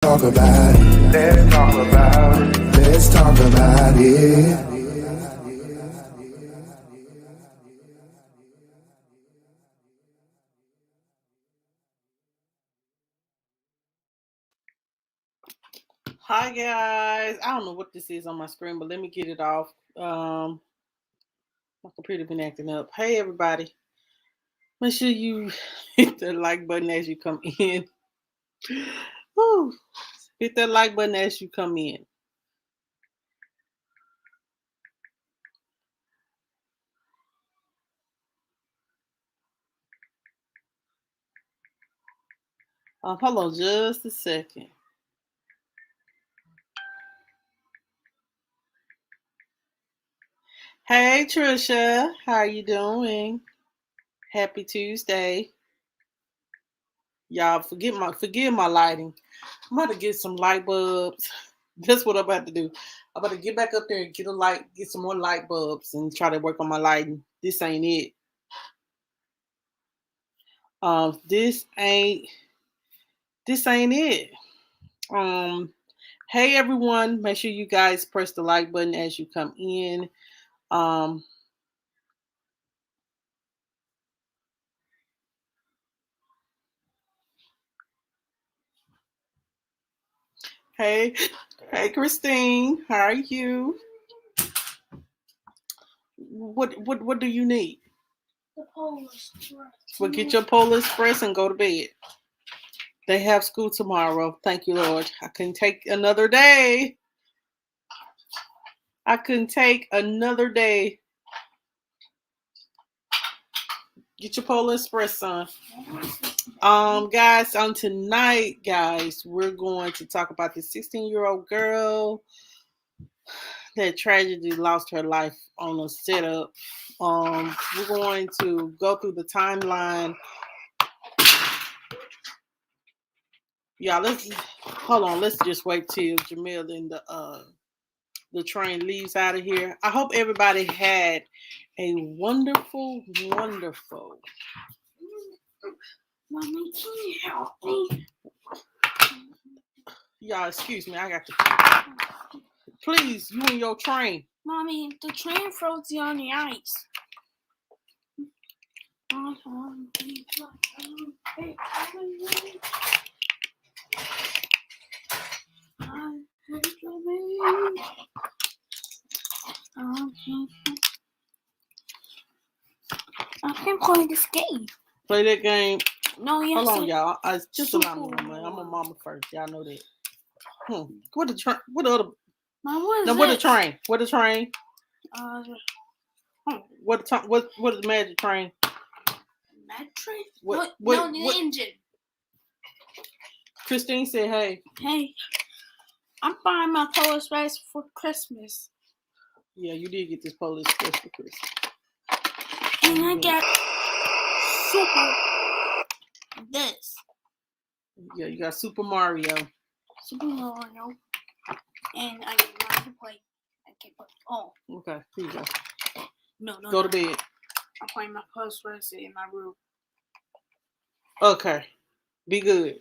Talk about it. Let's talk about it. Let's talk about it. Hi guys, I don't know what this is on my screen, but let me get it off. My computer been acting up. Hey everybody, make sure you hit the like button as you come in. Woo. Hit that like button as you come in. Hold on just a second. Hey Trisha, how are you doing? Happy Tuesday. Y'all forgive my lighting. I'm about to get some light bulbs. That's what I'm about to do. I'm about to get back up there and get some more light bulbs and try to work on my lighting. This ain't it. This ain't it. Hey everyone, make sure you guys press the like button as you come in. Hey Christine, how are you? What do you need? The Polar Express. Well, get your Polar Express and go to bed. They have school tomorrow. Thank you, Lord. I couldn't take another day. Get your Polar Express, son. Guys, on tonight, guys, we're going to talk about the 16-year-old girl that tragically lost her life on a setup. We're going to go through the timeline. Yeah, let's just wait till Jamil and the train leaves out of here. I hope everybody had a wonderful. Mommy, can you help me? Y'all, excuse me. I got to. Please, you and your train. Mommy, the train froze on the ice. I can't play this game. Play that game. No, yes. Hold on, y'all. Just allow me a moment. I'm a mama first. Y'all know that. What the train? What the other? Mom, what is no, this? what the train? What the train? What is the magic train? Magic train? What the engine. Christine said, "Hey." Hey, I'm buying my Polar Express for Christmas. Yeah, you did get this Polar Express for Christmas. And I got this. Yeah, you got Super Mario. And I get to play. I can't play. Oh. Okay, here you go. No. Go to bed. I'm playing my Polar Express in my room. Okay. Be good.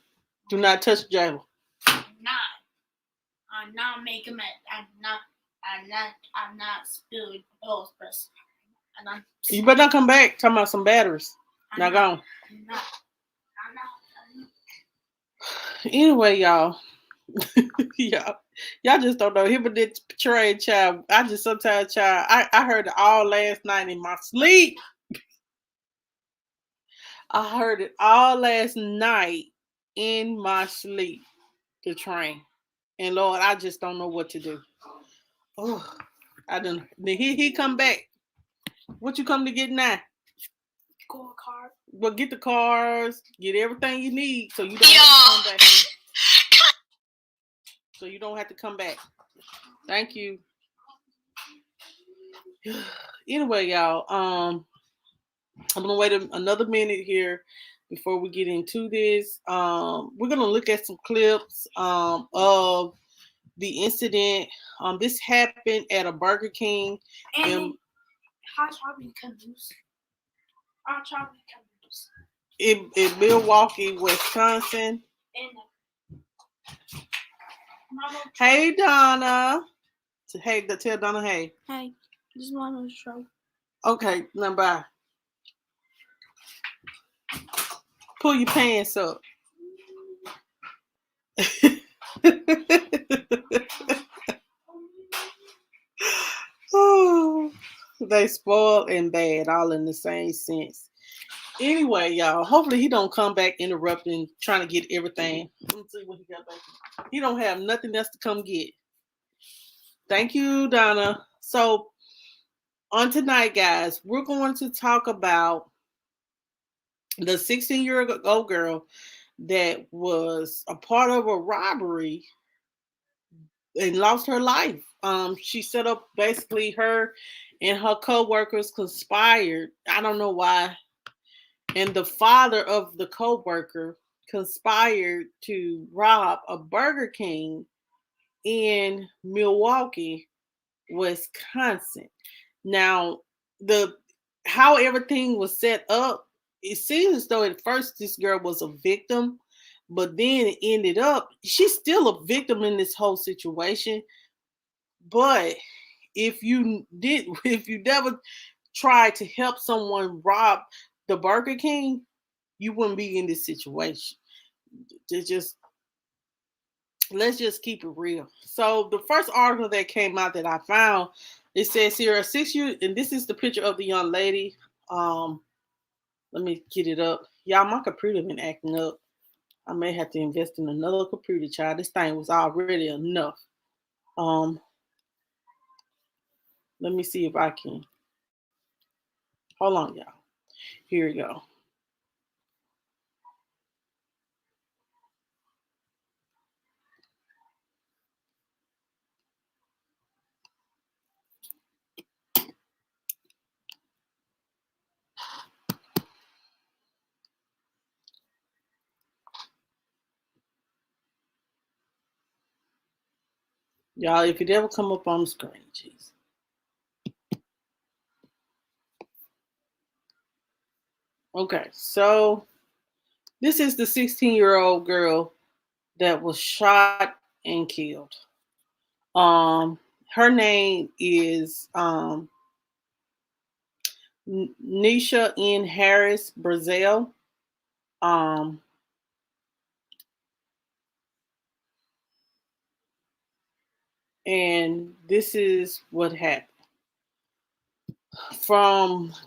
Do not touch Jayla. I'm not making it. I'm not spilling Polar Express. You better not come back talking about some batteries. Now go on. I'm not. Anyway, y'all. Y'all just don't know. Him and this train child. I just sometimes child. I heard it all last night in my sleep. I heard it all last night in my sleep. The train. And Lord, I just don't know what to do. Oh, I don't. Then he come back. What you come to get now? Go car. Well, get the cars, get everything you need, so you don't have to come back. So you don't have to come back. Thank you. Anyway, y'all. I'm gonna wait another minute here before we get into this. We're gonna look at some clips of the incident. This happened at a Burger King. And hot chocolate canoes. In Milwaukee, Wisconsin. Hey, Donna. Hey, tell Donna hey. Hey, this mama's show. Okay, now bye. Pull your pants up. Oh, they spoiled and bad, all in the same sense. Anyway, y'all, hopefully he don't come back interrupting, trying to get everything. Let me see what he got back. He don't have nothing else to come get. Thank you, Donna. So on tonight, guys, we're going to talk about the 16-year-old girl that was a part of a robbery and lost her life. She set up, basically her and her co-workers conspired. I don't know why. And the father of the co-worker conspired to rob a Burger King in Milwaukee, Wisconsin. Now, the how everything was set up, it seems as though at first this girl was a victim, but then it ended up she's still a victim in this whole situation. But if you never tried to help someone rob the Burger King, you wouldn't be in this situation. Just let's just keep it real. So the first article that came out that I found, it says here a 6 year, and this is the picture of the young lady. Let me get it up. Y'all, my computer been acting up. I may have to invest in another computer, child. This thing was already enough. Um, Let me see if I can. Hold on, y'all. Here we go. Y'all, if it ever come up on the screen, jeez. Okay, so this is the 16-year-old girl that was shot and killed. Her name is Nisha N. Harris Brazell. Um, and this is what happened.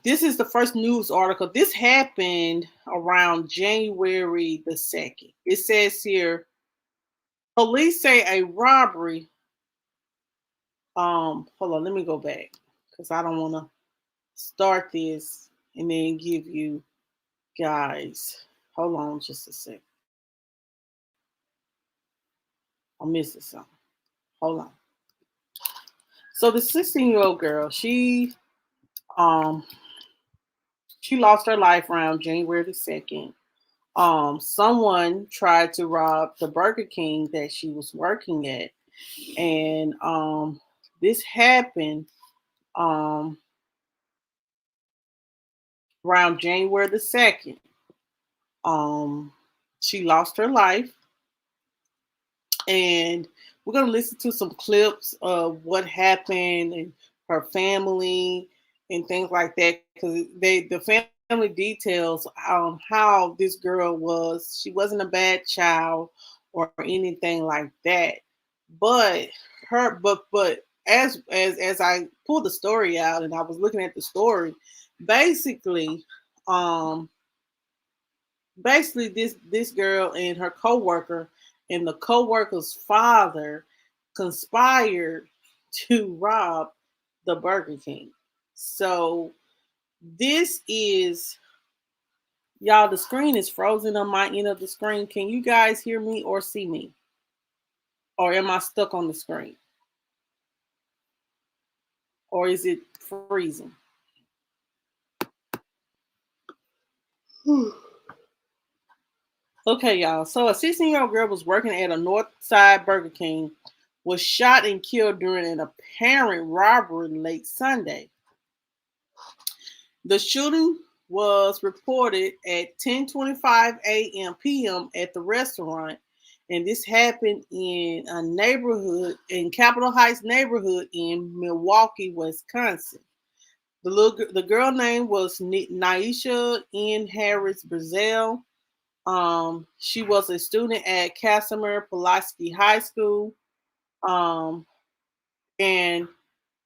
This is the first news article. This happened around January the 2nd. It says here, police say a robbery. Hold on, let me go back because I don't want to start this and then give you guys. Hold on just a sec. I'm missing something. Hold on. So the 16-year-old girl, um she lost her life around January the 2nd. Someone tried to rob the Burger King that she was working at. And this happened um around January the 2nd. Um she lost her life, and we're going to listen to some clips of what happened and her family and things like that, because the family details on how this girl was. She wasn't a bad child or anything like that, but as I pulled the story out and I was looking at the story, basically um this girl and her coworker and the coworker's father conspired to rob the Burger King. So this is, y'all, the screen is frozen on my end of the screen. Can you guys hear me or see me? Or am I stuck on the screen? Or is it freezing? Okay, y'all. So a 16-year-old girl was working at a North Side Burger King, was shot and killed during an apparent robbery late Sunday. The shooting was reported at 10:25 a.m. p.m. at the restaurant, And this happened in a neighborhood in Capitol Heights neighborhood in Milwaukee, Wisconsin. The girl name was Naisha N. Harris Brazell. She was a student at Casimir Pulaski High School. And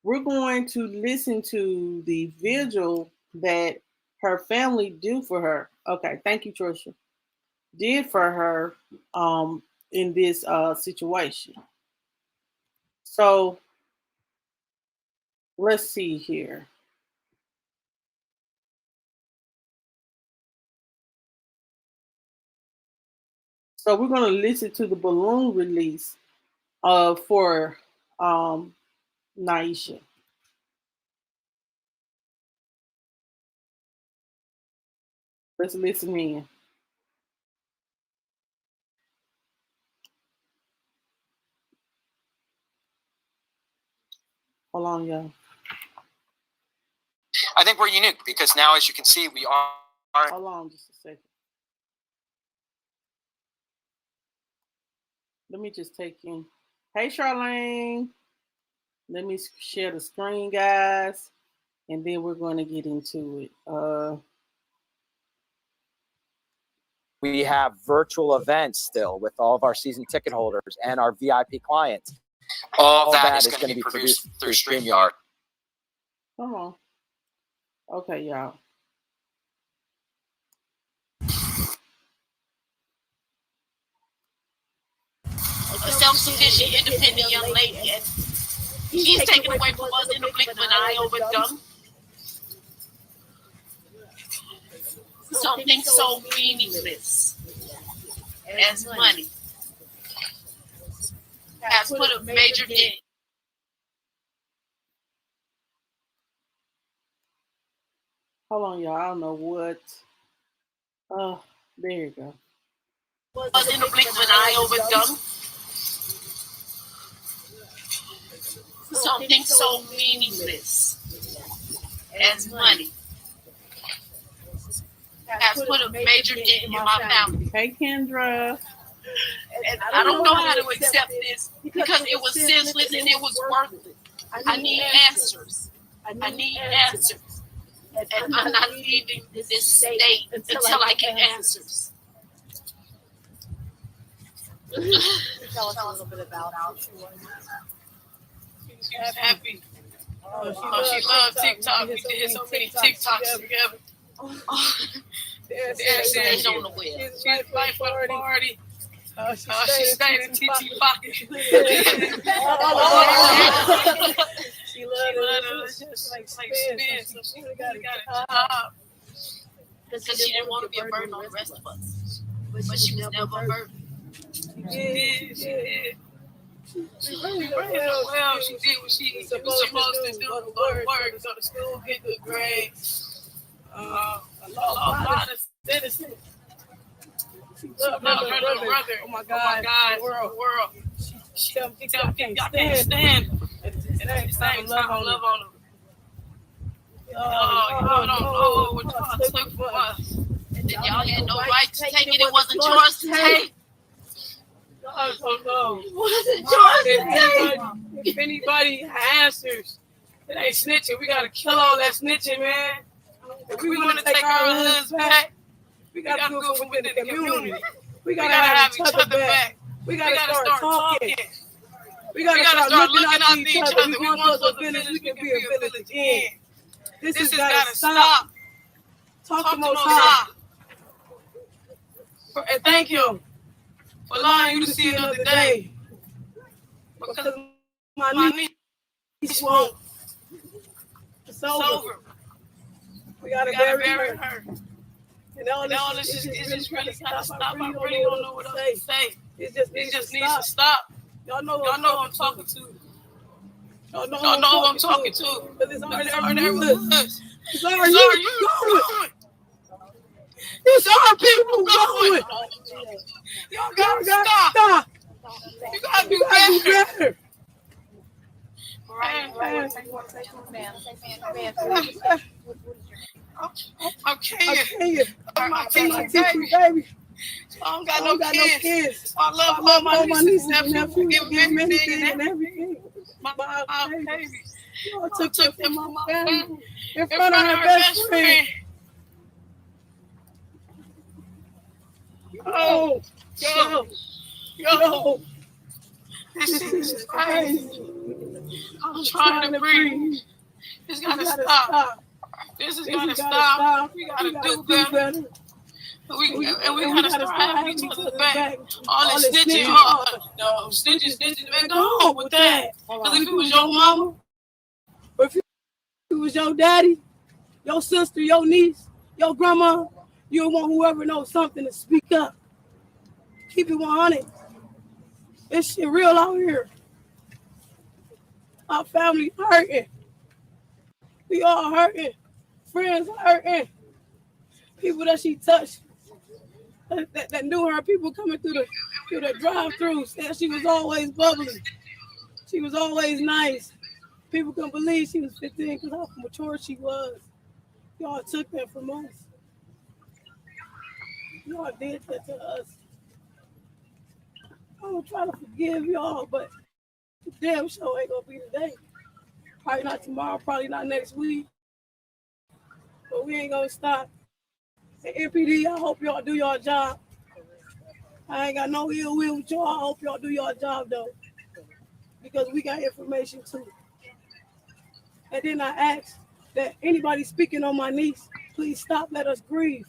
we're going to listen to the vigil that her family do for her. Okay, thank you, Trisha. Did for her in this situation. So let's see here. So we're going to listen to the balloon release for Naisha. Let's listen in. Hold on, y'all. I think we're unique because now, as you can see, we are. Hold on just a second. Let me just take in. Hey, Charlene. Let me share the screen, guys, and then we're going to get into it. We have virtual events still with all of our season ticket holders and our VIP clients. All that is going to be produced through StreamYard. Come on. Okay, y'all. A self-sufficient, independent young lady, and she's taken away from us in the blink of an eye overdone. Something so meaningless as money has put a major dent. Hold on, y'all. I don't know what. Oh, there you go. Was in the blink of an eye overdone. Something so meaningless as money has put a major dent in my family. Hey, Kendra. And I don't know how to accept this because it was senseless and it was worthless. I need answers. I need answers. And I'm not leaving this state until I get answers. Tell us a little bit about how she was. She was happy. She loved TikTok. We did so many TikToks together. There's on the web. She's right for the party. She stayed in TT pocket. She loved us just like spin. So she got a job. Because she didn't want to be a burden on the rest of us. But she was never a burden. She did. She ran well. She did what she was supposed to do. Go to work, go to school, get good grades. A lot of citizens. She loved her little brother. Oh my God, the world. She tell me I can't stand. And at the same time, I love on him. Y'all don't know what y'all took from us. And y'all had no right to take it. It wasn't yours to take. I don't know. It wasn't yours to take. If anybody has answers, it ain't snitching. We gotta kill all that snitching, man. If we want to take our hoods back, we gotta do it within the community. We gotta have each other back. We gotta start talking. We gotta start looking out each other. We want a village. We can be a village again. This has gotta stop. Talk to Most High. And thank you for allowing you to see another day. Because my niece won't. It's over. We gotta bury her. And all this is just really gotta stop. I really don't know what else to say. It just needs to stop. Y'all know who I'm talking to. Y'all know who I'm talking to. But it's our neighborhood. It's our youth going. It's our people going. Y'all gotta stop. You gotta do better. Right. I'm Kenya. My teacher, baby. So I don't got no kids. So I love all my nieces and nephews. Give them anything and everything. My baby. Y'all took them from my family in front of her best friend. Yo. This is crazy. I'm trying to breathe. This gotta stop. This is gotta stop. We gotta do better. We gotta start having each other back. All the snitching, no, snitching, man, go on with that. Because if it was your mama, or if it was your daddy, your sister, your niece, your grandma, you want whoever knows something to speak up. Keep it 100. This shit real out here. Our family hurting. We all hurting. Friends hurting. People that she touched, that knew her, people coming through the drive-through, said she was always bubbly. She was always nice. People couldn't believe she was 15 because how mature she was. Y'all took that from us. Y'all did that to us. I'm gonna try to forgive y'all, but the damn show ain't gonna be today. Probably not tomorrow, probably not next week. But we ain't gonna stop. And NPD, I hope y'all do your job. I ain't got no ill will with y'all. I hope y'all do your job though. Because we got information too. And then I ask that anybody speaking on my niece, please stop, let us grieve.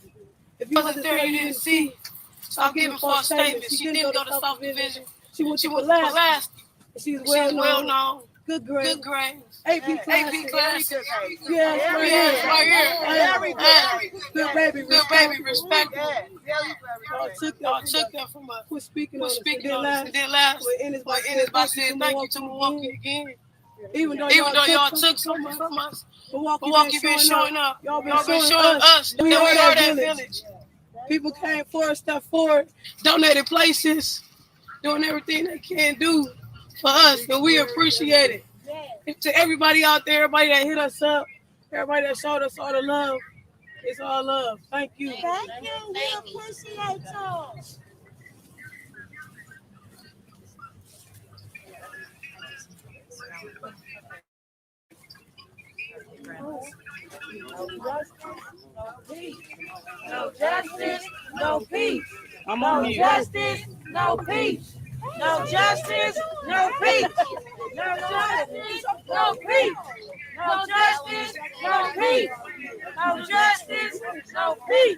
If you wasn't there, you didn't see. Stop giving false statements. She didn't go to South Division. She went to Pulaski. She's well known. Good grades. AP class. Yes, right here. Good baby, respectable. Y'all took that from us. We're speaking on us. And then last, in his body said thank you to Milwaukee again. Even though y'all took something from us, Milwaukee been showing up. Y'all been showing us that we are that village. People came forward, stepped forward, donated places, doing everything they can do for us, and we appreciate it. And to everybody out there, everybody that hit us up, everybody that showed us all the love, it's all love. Thank you. Thank you. We appreciate y'all. No justice, no peace. I'm on mute. Justice, no peace. No justice, no peace. No justice, no peace. No justice, no peace. No justice, no peace.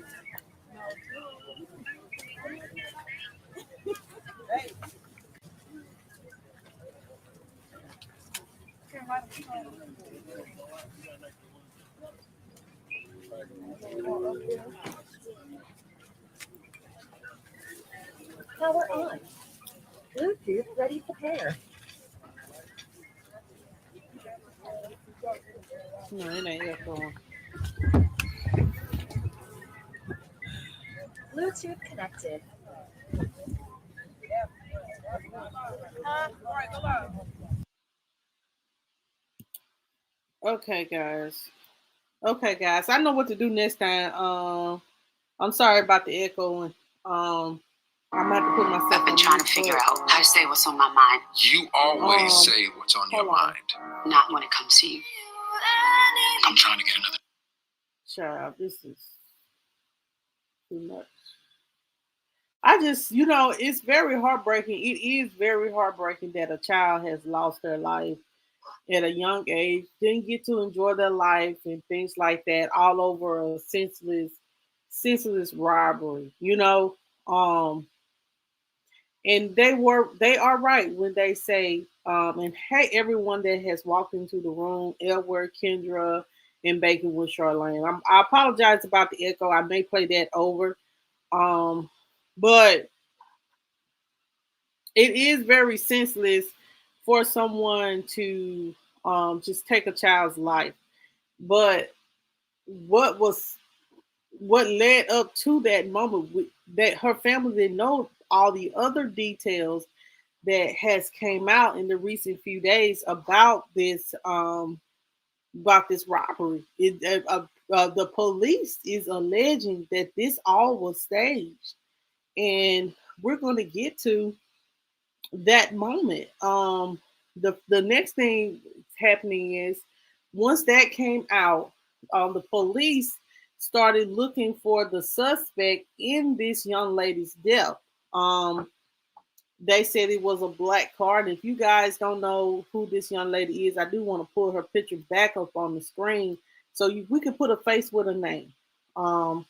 Power on. Bluetooth ready to pair. No, it ain't echoing. Bluetooth connected. Okay, guys. I know what to do next time. I'm sorry about the echoing. I'm gonna have to put myself. I've been trying to figure out how to say what's on my mind. You always say what's on your mind. Not when it comes to you. I'm trying to get another. Child, this is too much. I just, it's very heartbreaking. It is very heartbreaking that a child has lost their life at a young age, didn't get to enjoy their life and things like that, all over a senseless robbery, and they are right when they say, and hey, everyone that has walked into the room, Edward, Kendra, and Bacon with Charlene. I apologize about the echo. I may play that over. But it is very senseless for someone to just take a child's life. But what led up to that moment, that her family didn't know all the other details that has came out in the recent few days about this robbery. The police is alleging that this all was staged. and we're going to get to that moment. The next thing happening is once that came out, the police started looking for the suspect in this young lady's death. Um, they said it was a black car. And if you guys don't know who this young lady is, I do want to pull her picture back up on the screen so we can put a face with a name. Um,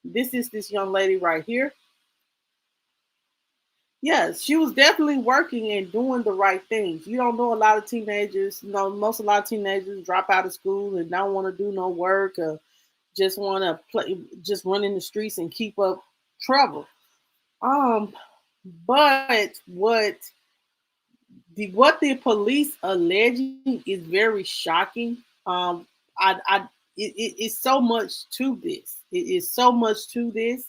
this is this young lady right here. Yes, she was definitely working and doing the right things. You don't know a lot of teenagers, most a lot of teenagers drop out of school and don't want to do no work or just want to play, just run in the streets and keep up trouble. Um, but what the police alleging is very shocking. I it's so much to this. It is so much to this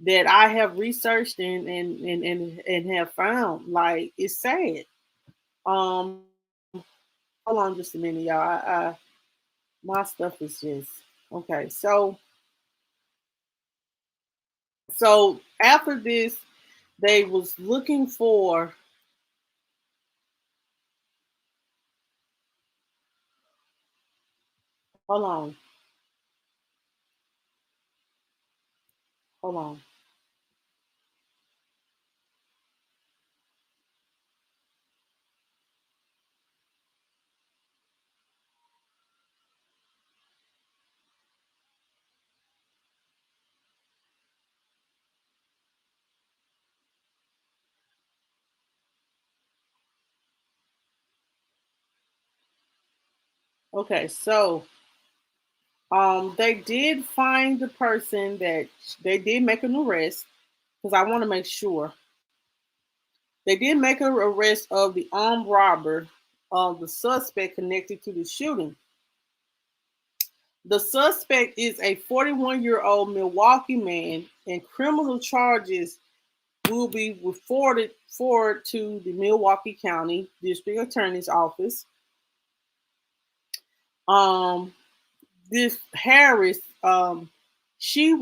that I have researched and have found. Like, it's sad. Um, hold on just a minute, y'all. My stuff is just okay. So after this, they was looking for. Hold on, hold on. Okay, so they did find the person that they did make an arrest because I want to make sure they did make an arrest of the armed robber of the suspect connected to the shooting. The suspect is a 41-year-old Milwaukee man, and criminal charges will be forwarded to the Milwaukee County District Attorney's Office. Um, this Harris, Brazell, she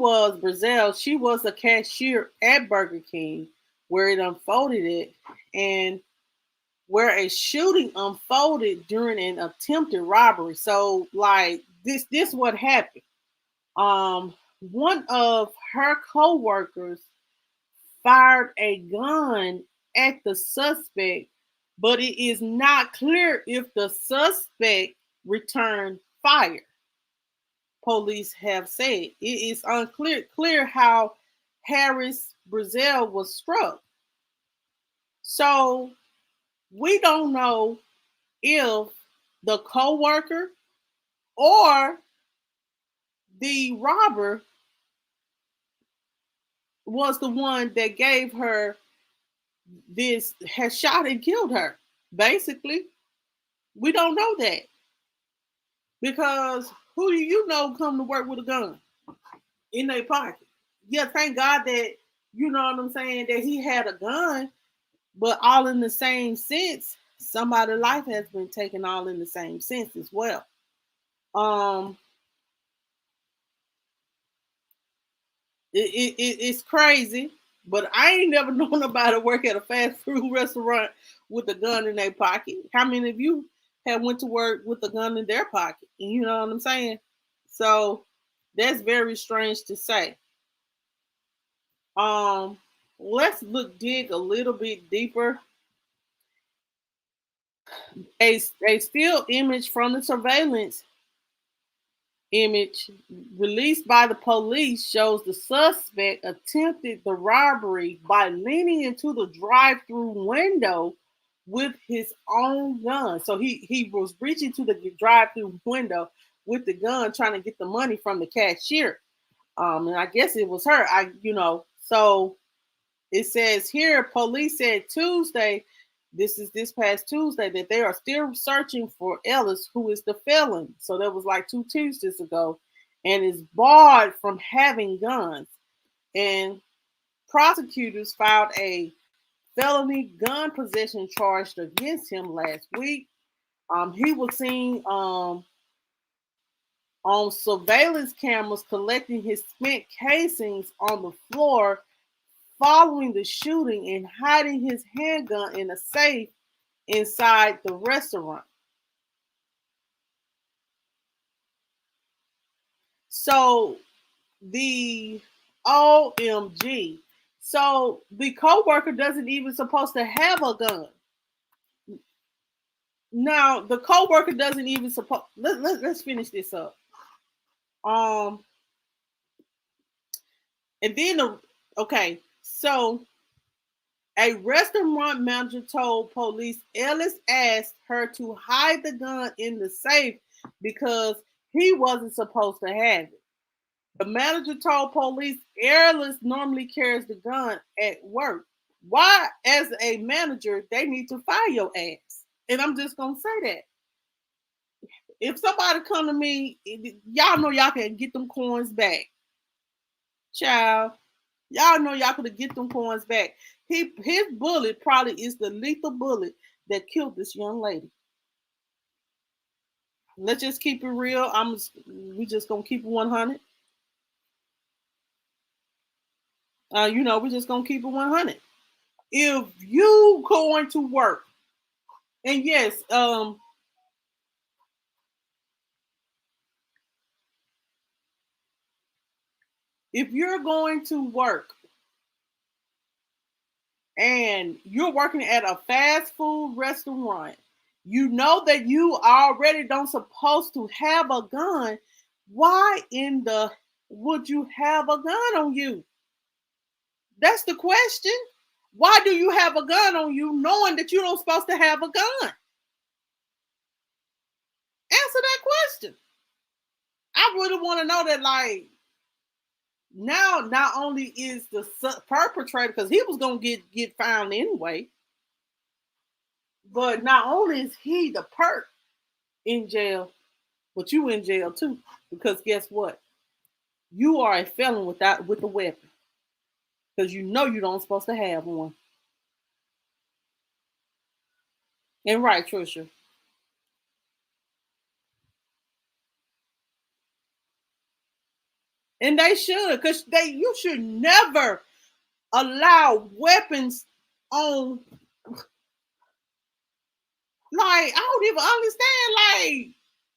was a cashier at Burger King where it unfolded it, and where a shooting unfolded during an attempted robbery. So, like, this what happened. One of her co-workers fired a gun at the suspect, but it is not clear if the suspect returned fire. Police have said it is unclear how Harris Brazell was struck. So we don't know if the co-worker or the robber was the one that gave her this, has shot and killed her. Basically, we don't know that because who do you know come to work with a gun in their pocket? Yeah, thank God that, you know what I'm saying, that he had a gun, but all in the same sense, somebody's life has been taken all in the same sense as well. Um, it's crazy, but I ain't never known nobody work at a fast food restaurant with a gun in their pocket. How many of you have went to work with a gun in their pocket? You know what I'm saying? So that's very strange to say. Um, let's dig a little bit deeper. A still image from the surveillance image released by the police shows the suspect attempted the robbery by leaning into the drive-through window with his own gun. So he was reaching to the drive-through window with the gun, trying to get the money from the cashier. And I guess it was her. So it says here, police said Tuesday, this is this past Tuesday, that they are still searching for Ellis, who is the felon. So that was like 2 Tuesdays ago, and is barred from having guns. And prosecutors filed a felony gun possession charge against him last week. He was seen on surveillance cameras collecting his spent casings on the floor following the shooting and hiding his handgun in a safe inside the restaurant. So the OMG. So the coworker doesn't even supposed to have a gun. Now the coworker doesn't even supposed. Let's finish this up. And then okay, so a restaurant manager told police Ellis asked her to hide the gun in the safe because he wasn't supposed to have it. The manager told police Ellis normally carries the gun at work. Why, as a manager, they need to fire your ass? And I'm just gonna say that. If somebody come to me, y'all know y'all can get them coins back. Child, y'all know y'all could get them coins back. His bullet probably is the lethal bullet that killed this young lady. Let's just keep it real. We just gonna keep it 100. We just gonna keep it 100. If you going to work, and yes, if you're going to work and you're working at a fast food restaurant, you know that you already don't supposed to have a gun. Why in the would you have a gun on you? That's the question. Why do you have a gun on you knowing that you don't supposed to have a gun? Answer that question. I really want to know that, like, now not only is the perpetrator, because he was going to get found anyway, but not only is he the perp in jail, but you in jail too. Because guess what? You are a felon with a weapon. Because you know you don't supposed to have one. And right, Trisha. And they should, because you should never allow weapons on. Like, I don't even understand, like,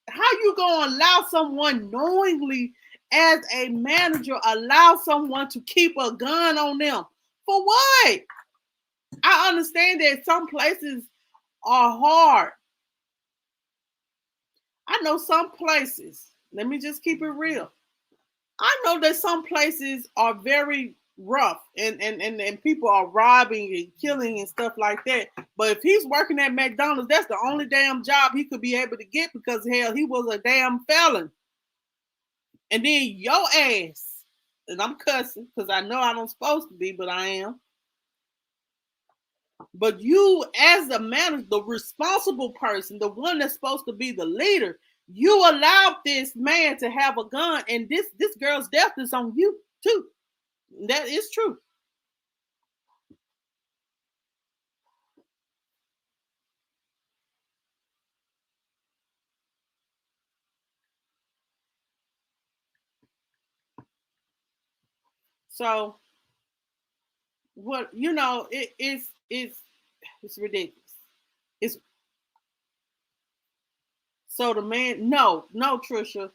how you gonna allow someone knowingly, as a manager, allow someone to keep a gun on them? For what? I understand that some places are hard. I know some places, let me just keep it real. I know that some places are very rough and people are robbing and killing and stuff like that. But if he's working at McDonald's, that's the only damn job he could be able to get, because hell, he was a damn felon. And then your ass, and I'm cussing because I know I don't supposed to be, but I am. But you, as the manager, the responsible person, the one that's supposed to be the leader, you allowed this man to have a gun, and this girl's death is on you too. That is true. So what it's ridiculous. It's so the man, no, Trisha.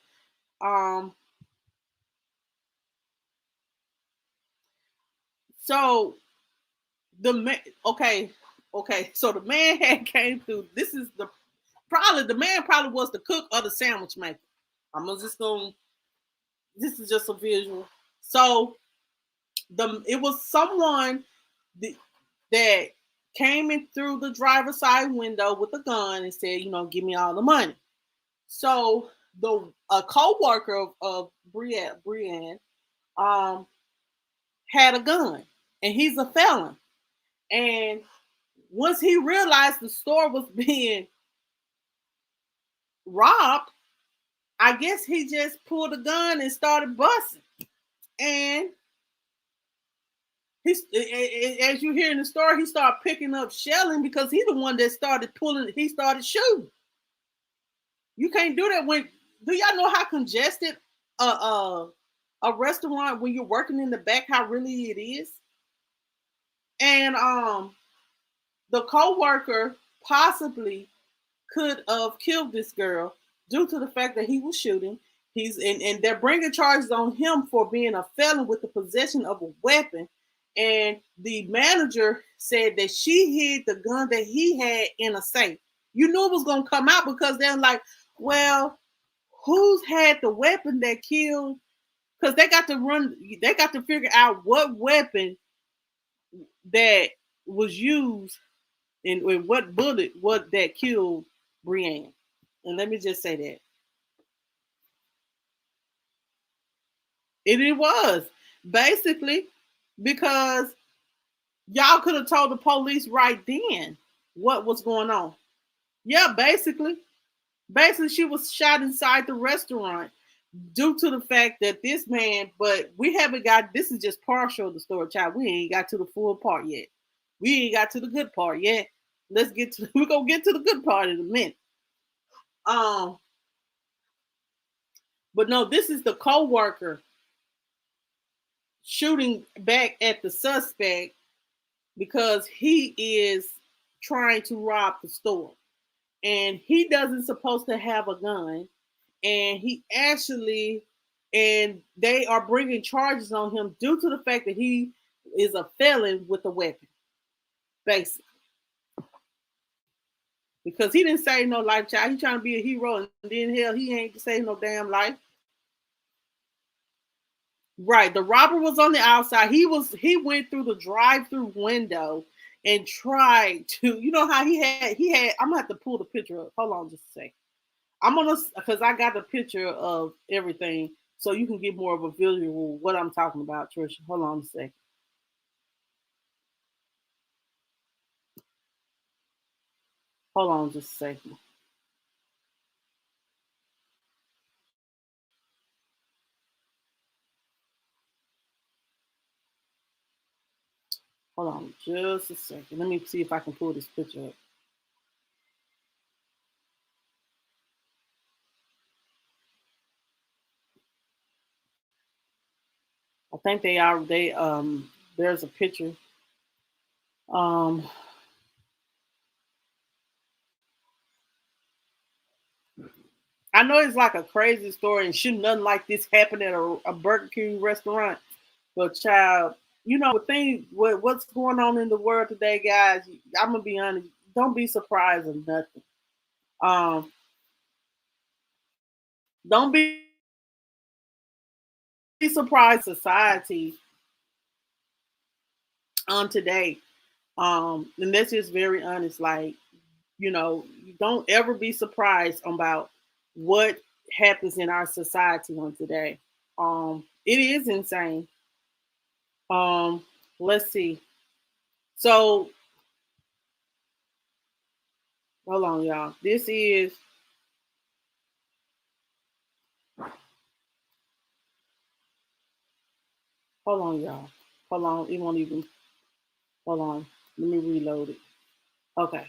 So the man, okay. So the man had came through. This is the man probably was the cook or the sandwich maker. This is just a visual. So it was someone that came in through the driver's side window with a gun and said, give me all the money. So a co-worker of Brienne had a gun, and he's a felon. And once he realized the store was being robbed, I guess he just pulled a gun and started busting. And as you hear in the story, he started picking up shelling because he's the one that started shooting. You can't do that do y'all know how congested a restaurant when you're working in the back, how really it is? And the co-worker possibly could have killed this girl due to the fact that he was shooting. And they're bringing charges on him for being a felon with the possession of a weapon. And the manager said that she hid the gun that he had in a safe. You knew it was gonna come out because they're like, well, who's had the weapon that killed? Because they got to figure out what weapon that was used and what bullet what that killed Brianne. And let me just say that. It was basically because y'all could have told the police right then what was going on. Yeah, basically she was shot inside the restaurant due to the fact that this man, but we haven't got, this is just partial of the story, child. We ain't got to the full part yet. We ain't got to the good part yet. We're gonna get to the good part in a minute. But no, this is the co-worker shooting back at the suspect because he is trying to rob the store. And he doesn't supposed to have a gun. And they are bringing charges on him due to the fact that he is a felon with a weapon, basically. Because he didn't save no life, child. He trying to be a hero, and then hell, he ain't saved no damn life. Right. The robber was on the outside. He went through the drive-through window and tried to, you know how he had, I'm gonna have to pull the picture up. Hold on just a second. Because I got the picture of everything so you can get more of a visual of what I'm talking about, Trisha. Hold on a second. Hold on just a second. Hold on just a second. Let me see if I can pull this picture up. I think there's a picture. I know it's like a crazy story and shouldn't nothing like this happen at a Burger King restaurant. But child, you know, what's going on in the world today, guys, I'm gonna be honest, don't be surprised or nothing. Don't be surprised society on today. And that's just very honest. Like, you know, don't ever be surprised about what happens in our society on today. It is insane. Let's see. So hold on, y'all. Hold on, y'all. Hold on. It won't even, hold on. Let me reload it. Okay.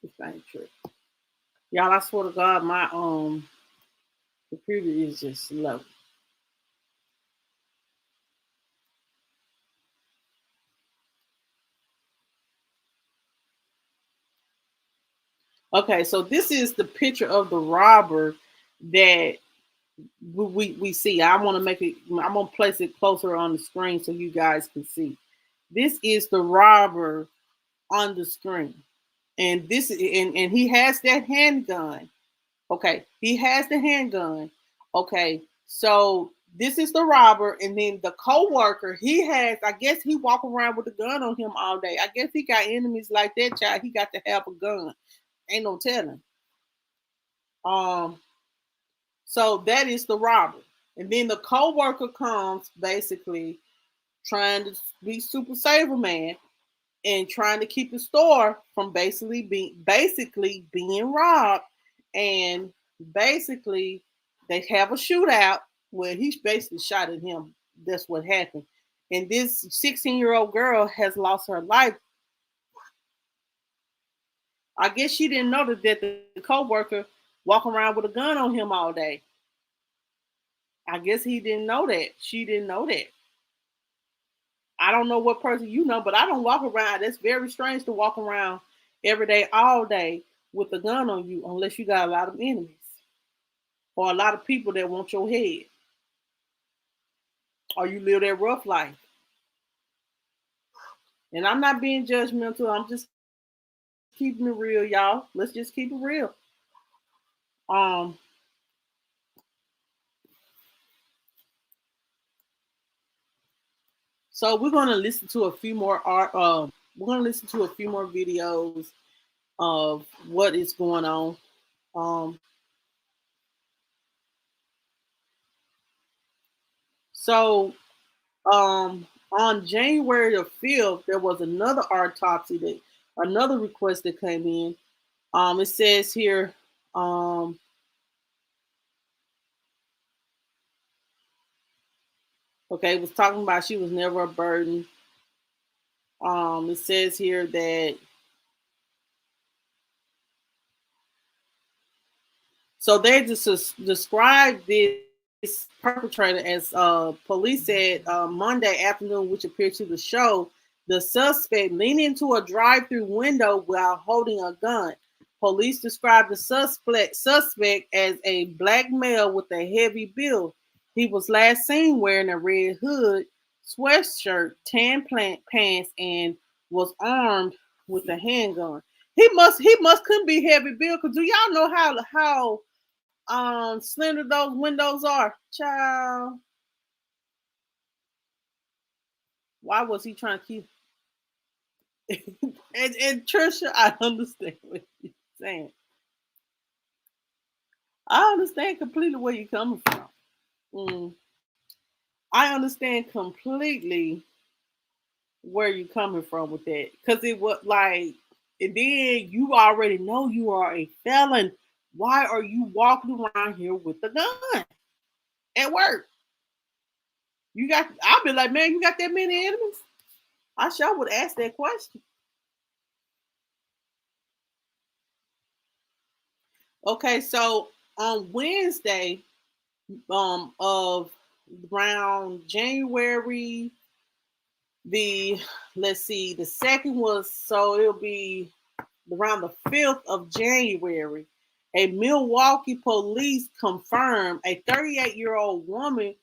This ain't true. Y'all, I swear to God, my computer is just slow. Okay, so this is the picture of the robber that we see. I want to make it, I'm gonna place it closer on the screen so you guys can see. This is the robber on the screen. And he has that handgun. Okay, he has the handgun. Okay, so this is the robber, and then the co-worker, he has, I guess he walk around with a gun on him all day. I guess he got enemies like that, child. He got to have a gun. Ain't no telling. So that is the robber. And then the co-worker comes basically trying to be super saver man and trying to keep the store from basically being robbed. And basically they have a shootout where he basically shot at him. That's what happened. And this 16-year-old girl has lost her life. I guess she didn't know that the co-worker walk around with a gun on him all day. I guess he didn't know that. She didn't know that. I don't know what person you know, but I don't walk around. That's very strange to walk around every day, all day with a gun on you, unless you got a lot of enemies or a lot of people that want your head, or you live that rough life. And I'm not being judgmental. I'm just keeping it real, y'all. Let's just keep it real. Um, so we're gonna listen to a few more art. We're gonna listen to a few more videos of what is going on. Um, so on January the 5th, there was another autopsy that another request that came in. It says here, okay, it was talking about she was never a burden. It says here that so they just described this perpetrator as police said Monday afternoon, which appeared to the show the suspect leaning into a drive-through window while holding a gun. Police described the suspect as a black male with a heavy build. He was last seen wearing a red hood, sweatshirt, tan pants, and was armed with a handgun. He must couldn't be heavy build, because do y'all know how slender those windows are? Child, why was he trying to keep and Trisha, I understand what you're saying. I understand completely where you're coming from. I understand completely where you're coming from with that. Because it was like, and then you already know you are a felon. Why are you walking around here with a gun at work? I'll be like, man, you got that many enemies? I sure would ask that question. Okay, so on Wednesday, of around January, the second was, so it'll be around the 5th of January. A Milwaukee police confirmed a 38-year-old woman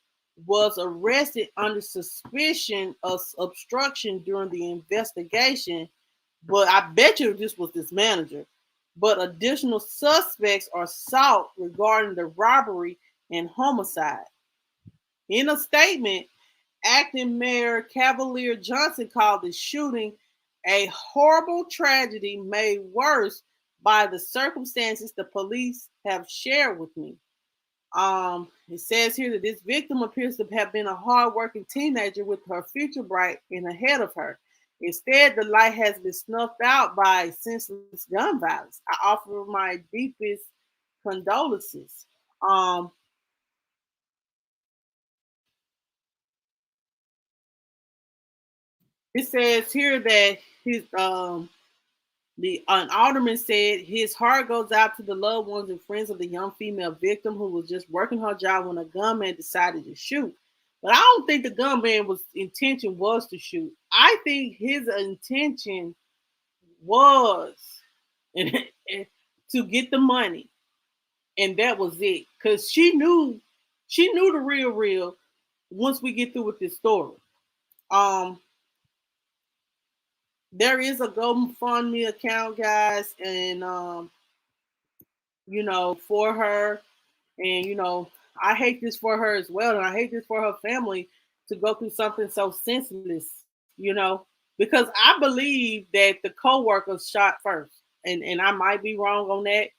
was arrested under suspicion of obstruction during the investigation. But I bet you this was this manager. But additional suspects are sought regarding the robbery and homicide. In a statement, acting Mayor Cavalier Johnson called the shooting a horrible tragedy made worse by the circumstances the police have shared with me. It says here that this victim appears to have been a hardworking teenager with her future bright and ahead of her. Instead, the light has been snuffed out by senseless gun violence. I offer my deepest condolences. It says here that an alderman said his heart goes out to the loved ones and friends of the young female victim who was just working her job when a gunman decided to shoot. But I don't think the gunman intention was to shoot. I think his intention was to get the money, and that was it. Because she knew the real once we get through with this story. There is a GoFundMe account, guys, and for her, and I hate this for her as well, and I hate this for her family to go through something so senseless, because I believe that the co-workers shot first, and I might be wrong on that.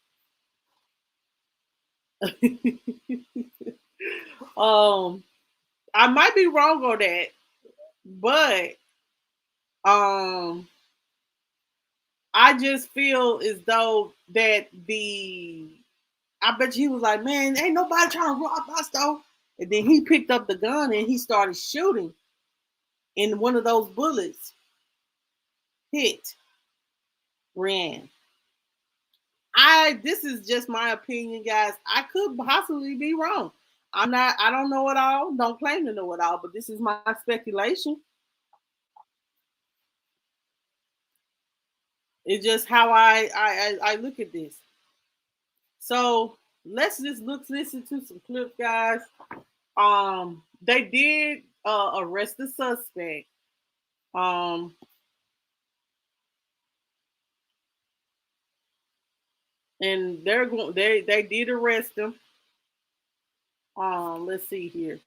I might be wrong on that, but I just feel as though that I bet he was like, man, ain't nobody trying to rob my store. And then he picked up the gun and he started shooting. And one of those bullets hit Rand. This is just my opinion, guys. I could possibly be wrong. I don't know it all. Don't claim to know it all, but this is my speculation. It's just how I look at this. So let's just listen to some clips, guys. They did arrest the suspect. Um, and they did arrest him. Let's see here.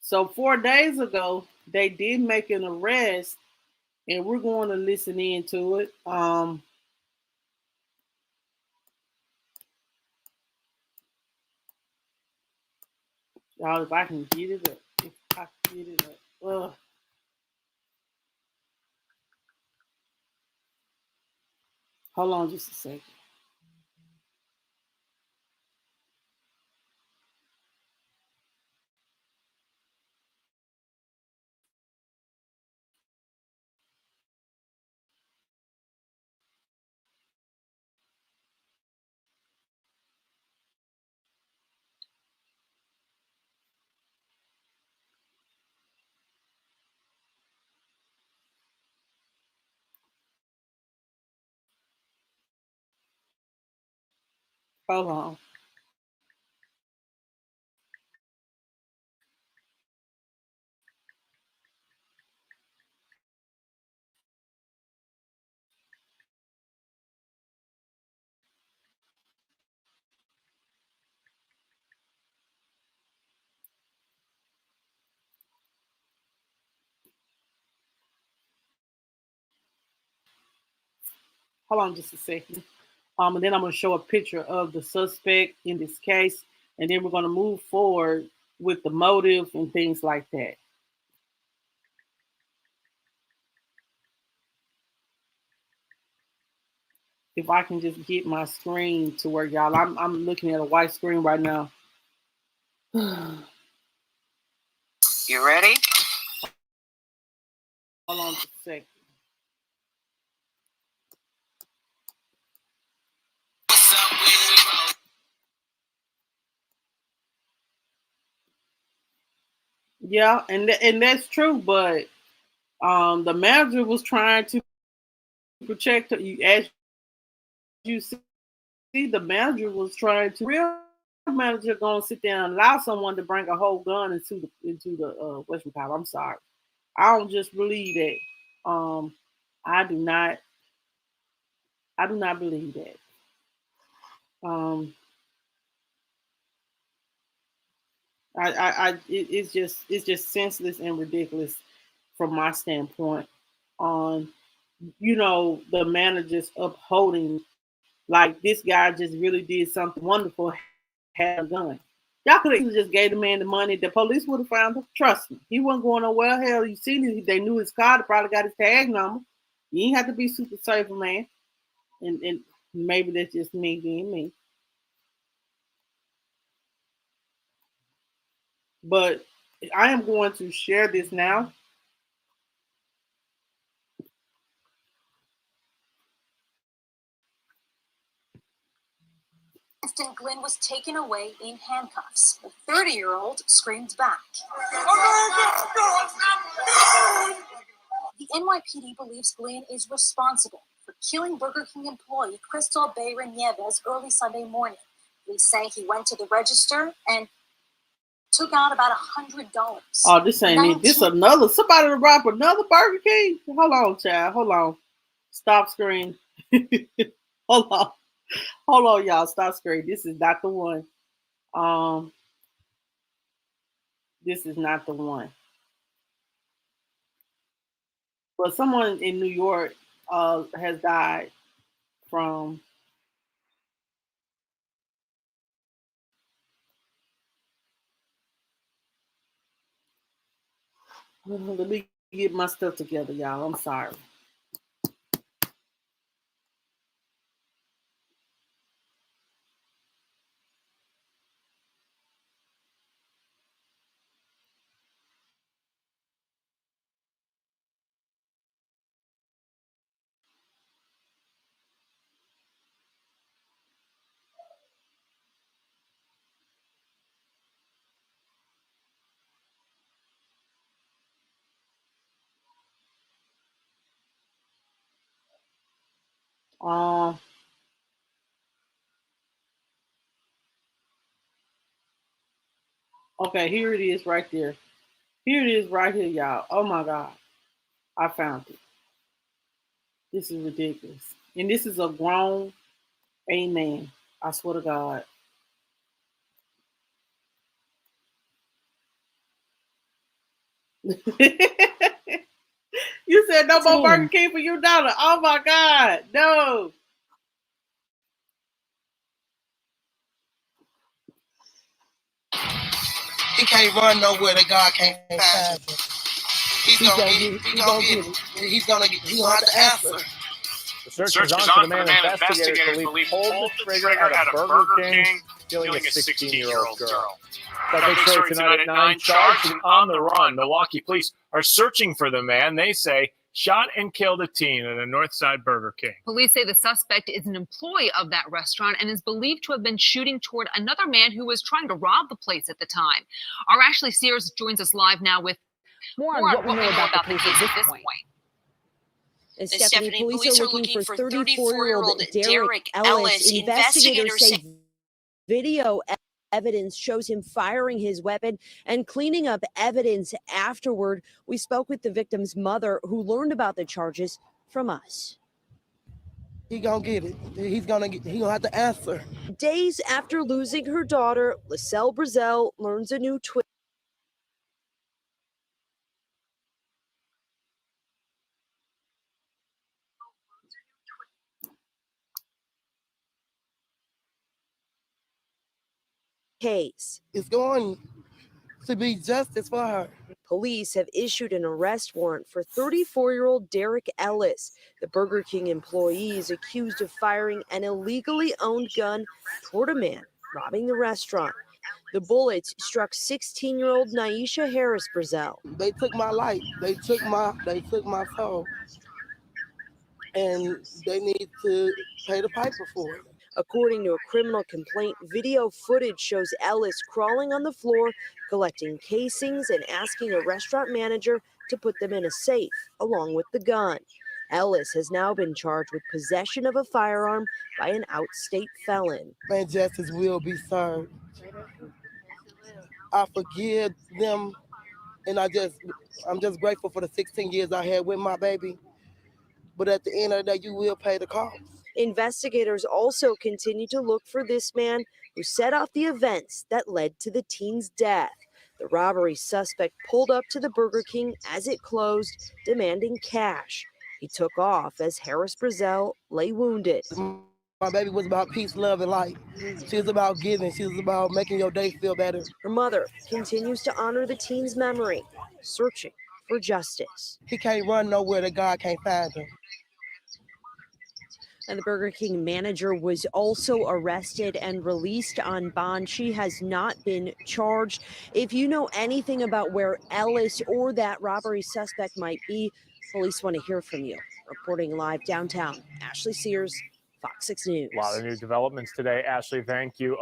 So 4 days ago, they did make an arrest, and we're going to listen into it. Y'all, if I can get it up, if I can get it up. Hold on just a second. Hold on. Hold on just a second. And then I'm going to show a picture of the suspect in this case, and then we're going to move forward with the motive and things like that. If I can just get my screen to work, y'all. I'm looking at a white screen right now. You ready? Hold on just a second. Yeah, and that's true, but the manager was trying to protect her. As you see, the manager was trying to. Real manager gonna sit there and allow someone to bring a whole gun into the what's it called? I'm sorry, I don't just believe that. I do not. I do not believe that. Um, it's just senseless and ridiculous from my standpoint. On the managers upholding like this guy just really did something wonderful, had a gun. Y'all could have just gave the man the money. The police would have found him. Trust me, he wasn't going nowhere. Hell, you see, they knew his car. They probably got his tag number. You ain't have to be super safe, man. And maybe that's just me being me. But I am going to share this now. Instant Glenn was taken away in handcuffs. The 30-year-old screamed back. The NYPD believes Glenn is responsible for killing Burger King employee Crystal Bayron Nieves early Sunday morning. Police say he went to the register and took out about $100. Oh, this ain't it. This another somebody to rob another Burger King. Hold on, child. Hold on. Stop screen. Hold on. Hold on, y'all. Stop screen. This is not the one. This is not the one. But someone in New York has died from. Let me get my stuff together, y'all. I'm sorry. Um, okay, here it is right there. Here it is right here, y'all. Oh my God. I found it. This is ridiculous. And this is a grown amen. I swear to God. You said no more Burger King for you, Donna. Oh my God. No. He can't run nowhere that God can't find him. He's gonna get it. He's gonna have to answer. The search is on for the man investigators believe pulled the trigger at a Burger King, killing a 16-year-old girl. That big story tonight at 9. Charged and on the run. Milwaukee police are searching for the man they say shot and killed a teen at a Northside Burger King. Police say the suspect is an employee of that restaurant and is believed to have been shooting toward another man who was trying to rob the place at the time. Our Ashley Sears joins us live now with more on what we know about the case at this point. Stephanie, police are looking for 34-year-old Derek Ellis. Investigators say video evidence shows him firing his weapon and cleaning up evidence afterward. We spoke with the victim's mother, who learned about the charges from us. He gonna get it. He gonna have to answer. Days after losing her daughter, Brazell learns a new twist. Case. It's going to be justice for her. Police have issued an arrest warrant for 34-year-old Derek Ellis. The Burger King employee is accused of firing an illegally owned gun toward a man robbing the restaurant. The bullets struck 16-year-old Naisha Harris Brazell. They took my life. They took my soul. And they need to pay the piper for it. According to a criminal complaint, video footage shows Ellis crawling on the floor, collecting casings and asking a restaurant manager to put them in a safe, along with the gun. Ellis has now been charged with possession of a firearm by an out-state felon. Man, justice will be served. I forgive them, and I'm just grateful for the 16 years I had with my baby. But at the end of the day, you will pay the cost. Investigators also continue to look for this man who set off the events that led to the teen's death. The robbery suspect pulled up to the Burger King as it closed, demanding cash. He took off as Harris Brazell lay wounded. My baby was about peace, love, and light. She was about giving. She was about making your day feel better. Her mother continues to honor the teen's memory, searching for justice. He can't run nowhere that God can't find him. And the Burger King manager was also arrested and released on bond. She has not been charged. If you know anything about where Ellis or that robbery suspect might be, police want to hear from you. Reporting live downtown, Ashley Sears, Fox 6 News. A lot of new developments today. Ashley, thank you.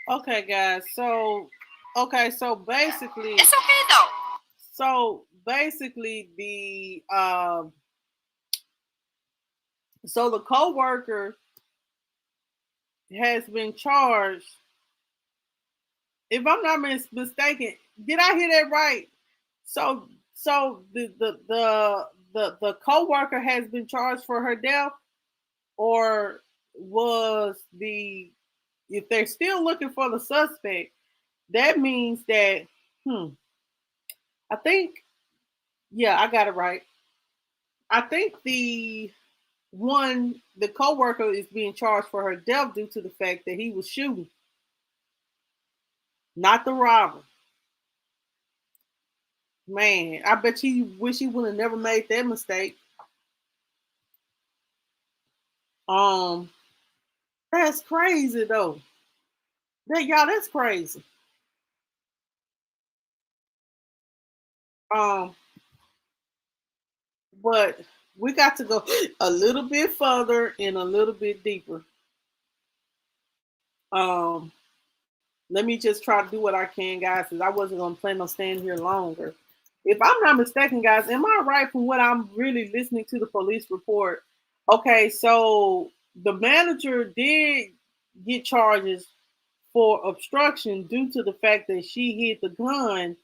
Okay, guys. So basically, It's okay though. So basically, the co-worker has been charged. If I'm not mistaken, did I hear that right? So the co-worker has been charged for her death, or was if they're still looking for the suspect, that means that I think, yeah, I got it right. I think the co-worker is being charged for her death due to the fact that he was shooting, not the robber. Man, I bet you wish he would have never made that mistake. That's crazy though. That's crazy. But we got to go a little bit further and a little bit deeper. Let me just try to do what I can, guys, because I wasn't gonna plan on staying here longer. If I'm not mistaken, guys, am I right from what I'm really listening to the police report? Okay, so the manager did get charges for obstruction due to the fact that she hid the gun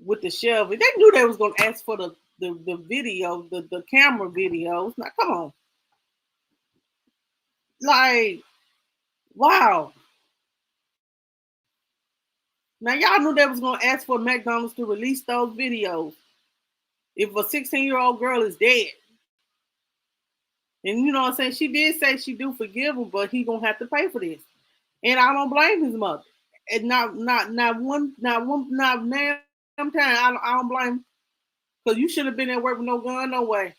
with the shelf. They knew they was gonna ask for the video, the camera videos. Now come on. Like, wow. Now y'all knew they was gonna ask for McDonald's to release those videos if a 16-year-old girl is dead. And you know what I'm saying? She did say she do forgive him, but he gonna have to pay for this. And I don't blame his mother. And not damn time. I don't blame him. Because you should have been at work with no gun, no way.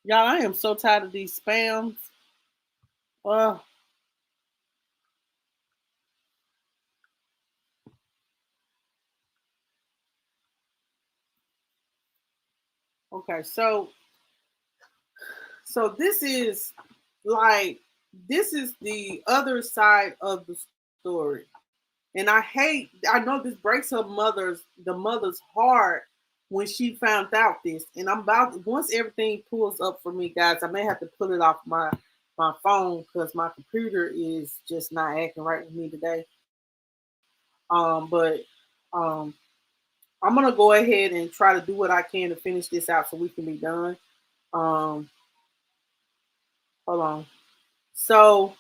Y'all, I am so tired of these spams. Okay, so this is the other side of the story. And I know this breaks the mother's heart when she found out this. And once everything pulls up for me, guys, I may have to pull it off my phone because my computer is just not acting right with me today. But I'm gonna go ahead and try to do what I can to finish this out so we can be done. Hold on. So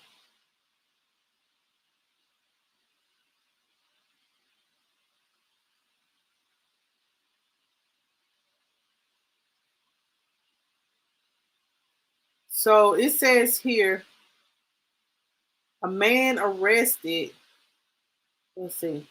it says here, a man arrested. Let's see.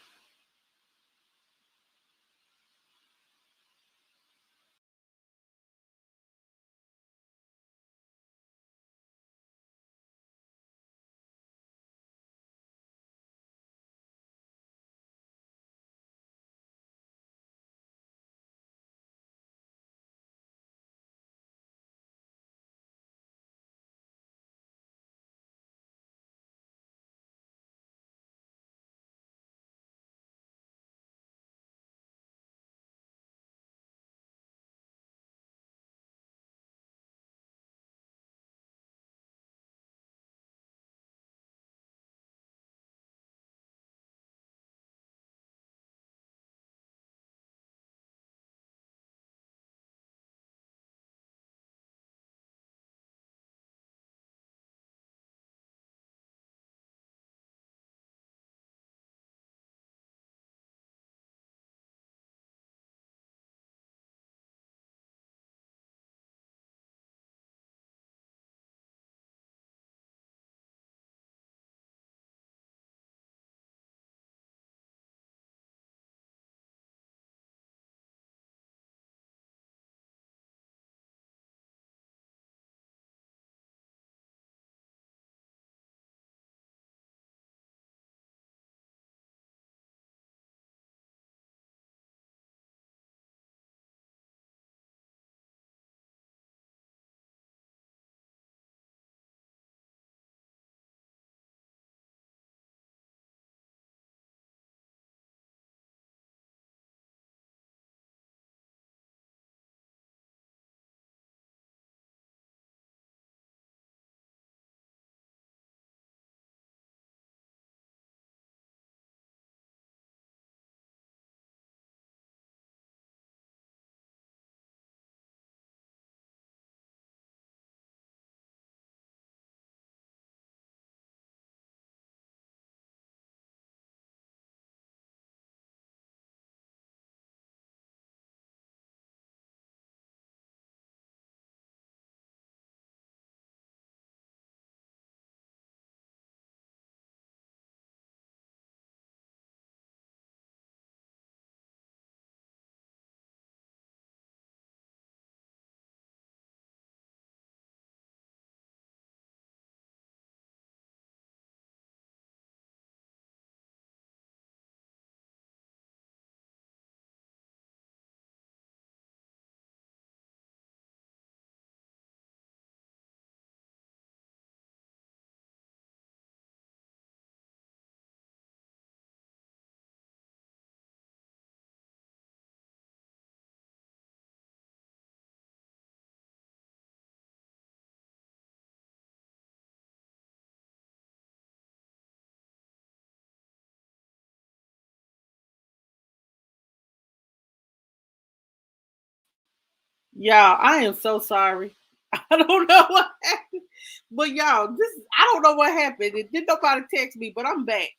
Y'all, I am so sorry. I don't know what happened. But y'all, I don't know what happened. It did nobody text me, but I'm back.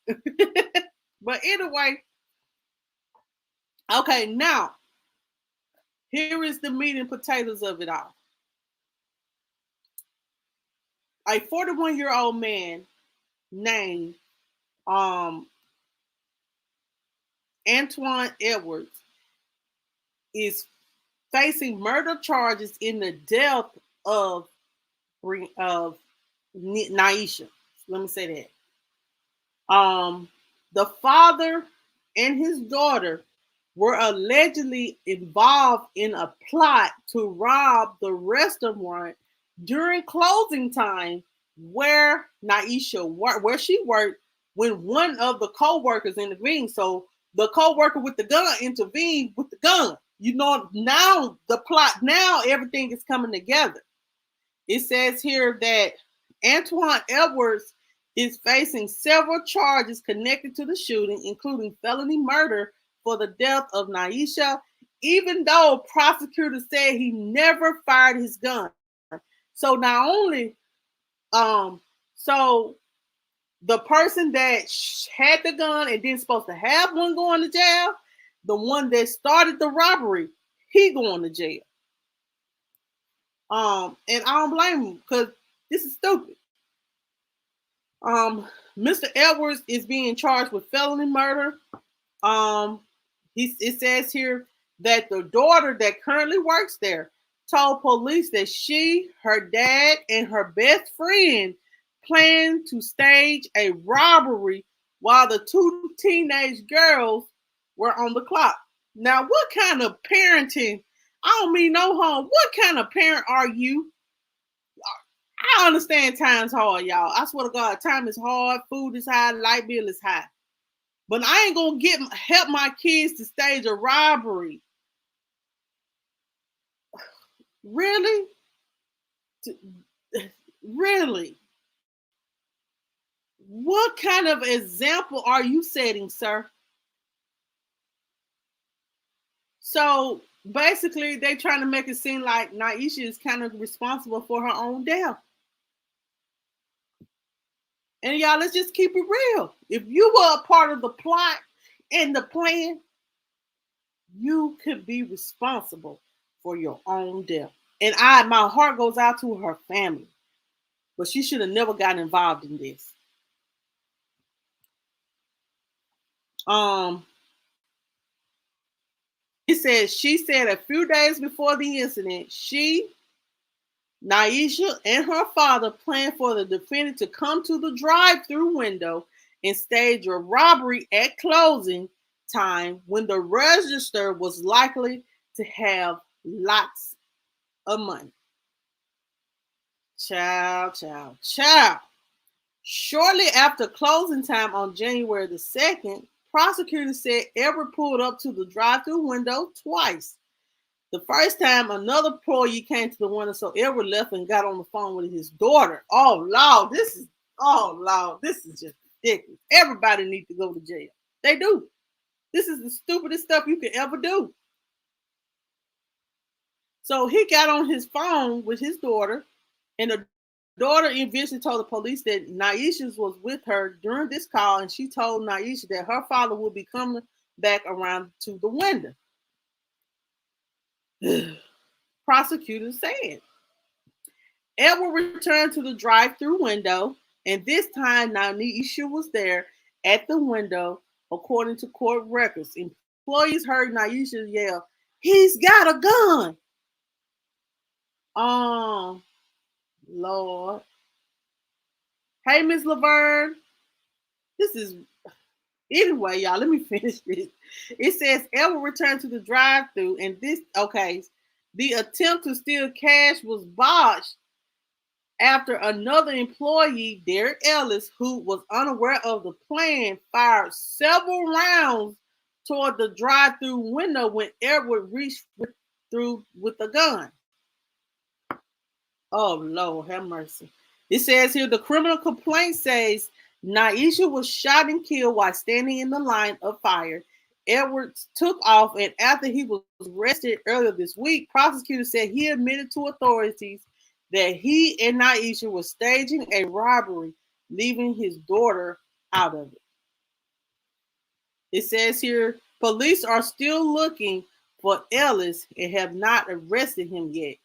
But anyway, okay, now here is the meat and potatoes of it all. A 41-year-old man named Antoine Edwards is facing murder charges in the death of Naisha. Let me say that. The father and his daughter were allegedly involved in a plot to rob the restaurant during closing time where Naisha where she worked when one of the co-workers intervened. So the co-worker with the gun intervened with the gun. You know, now the plot, now everything is coming together. It says here that Antoine Edwards is facing several charges connected to the shooting, including felony murder for the death of Naisha, even though prosecutors said he never fired his gun. So not only, so the person that had the gun and didn't supposed to have one going to jail, the one that started the robbery, he going to jail. And I don't blame him because this is stupid. Mr. Edwards is being charged with felony murder. It says here that the daughter that currently works there told police that she, her dad, and her best friend planned to stage a robbery while the two teenage girls were on the clock. Now, what kind of parenting? I don't mean no harm. What kind of parent are you? I understand time's hard, y'all. I swear to God, time is hard, food is high, light bill is high. But I ain't gonna help my kids to stage a robbery. Really? Really? What kind of example are you setting, sir? So basically, they trying to make it seem like Naisha is kind of responsible for her own death. And y'all, let's just keep it real. If you were a part of the plot and the plan, you could be responsible for your own death. And my heart goes out to her family. But she should have never gotten involved in this. It says she said a few days before the incident, Naisha, and her father planned for the defendant to come to the drive-through window and stage a robbery at closing time when the register was likely to have lots of money. Child. Shortly after closing time on January the 2nd, prosecutors said Edward pulled up to the drive-through window twice. The first time, another employee came to the window, so Edward left and got on the phone with his daughter. Oh, Lord, this is just ridiculous. Everybody needs to go to jail. They do. This is the stupidest stuff you could ever do. So he got on his phone with his daughter, and the daughter eventually told the police that Naisha was with her during this call, and she told Naisha that her father would be coming back around to the window. Prosecutors said Edward returned to the drive-through window, and this time Naisha was there at the window, according to court records. Employees heard Naisha yell, "He's got a gun!" Lord. Hey, Miss Laverne. Anyway, y'all, let me finish this. It says Edward returned to the drive-thru, and the attempt to steal cash was botched after another employee, Derek Ellis, who was unaware of the plan, fired several rounds toward the drive-thru window when Edward reached through with the gun. Oh, Lord, have mercy. It says here the criminal complaint says Naisha was shot and killed while standing in the line of fire. Edwards took off, and after he was arrested earlier this week, prosecutors said he admitted to authorities that he and Naisha were staging a robbery, leaving his daughter out of it. It says here, police are still looking for Ellis and have not arrested him yet.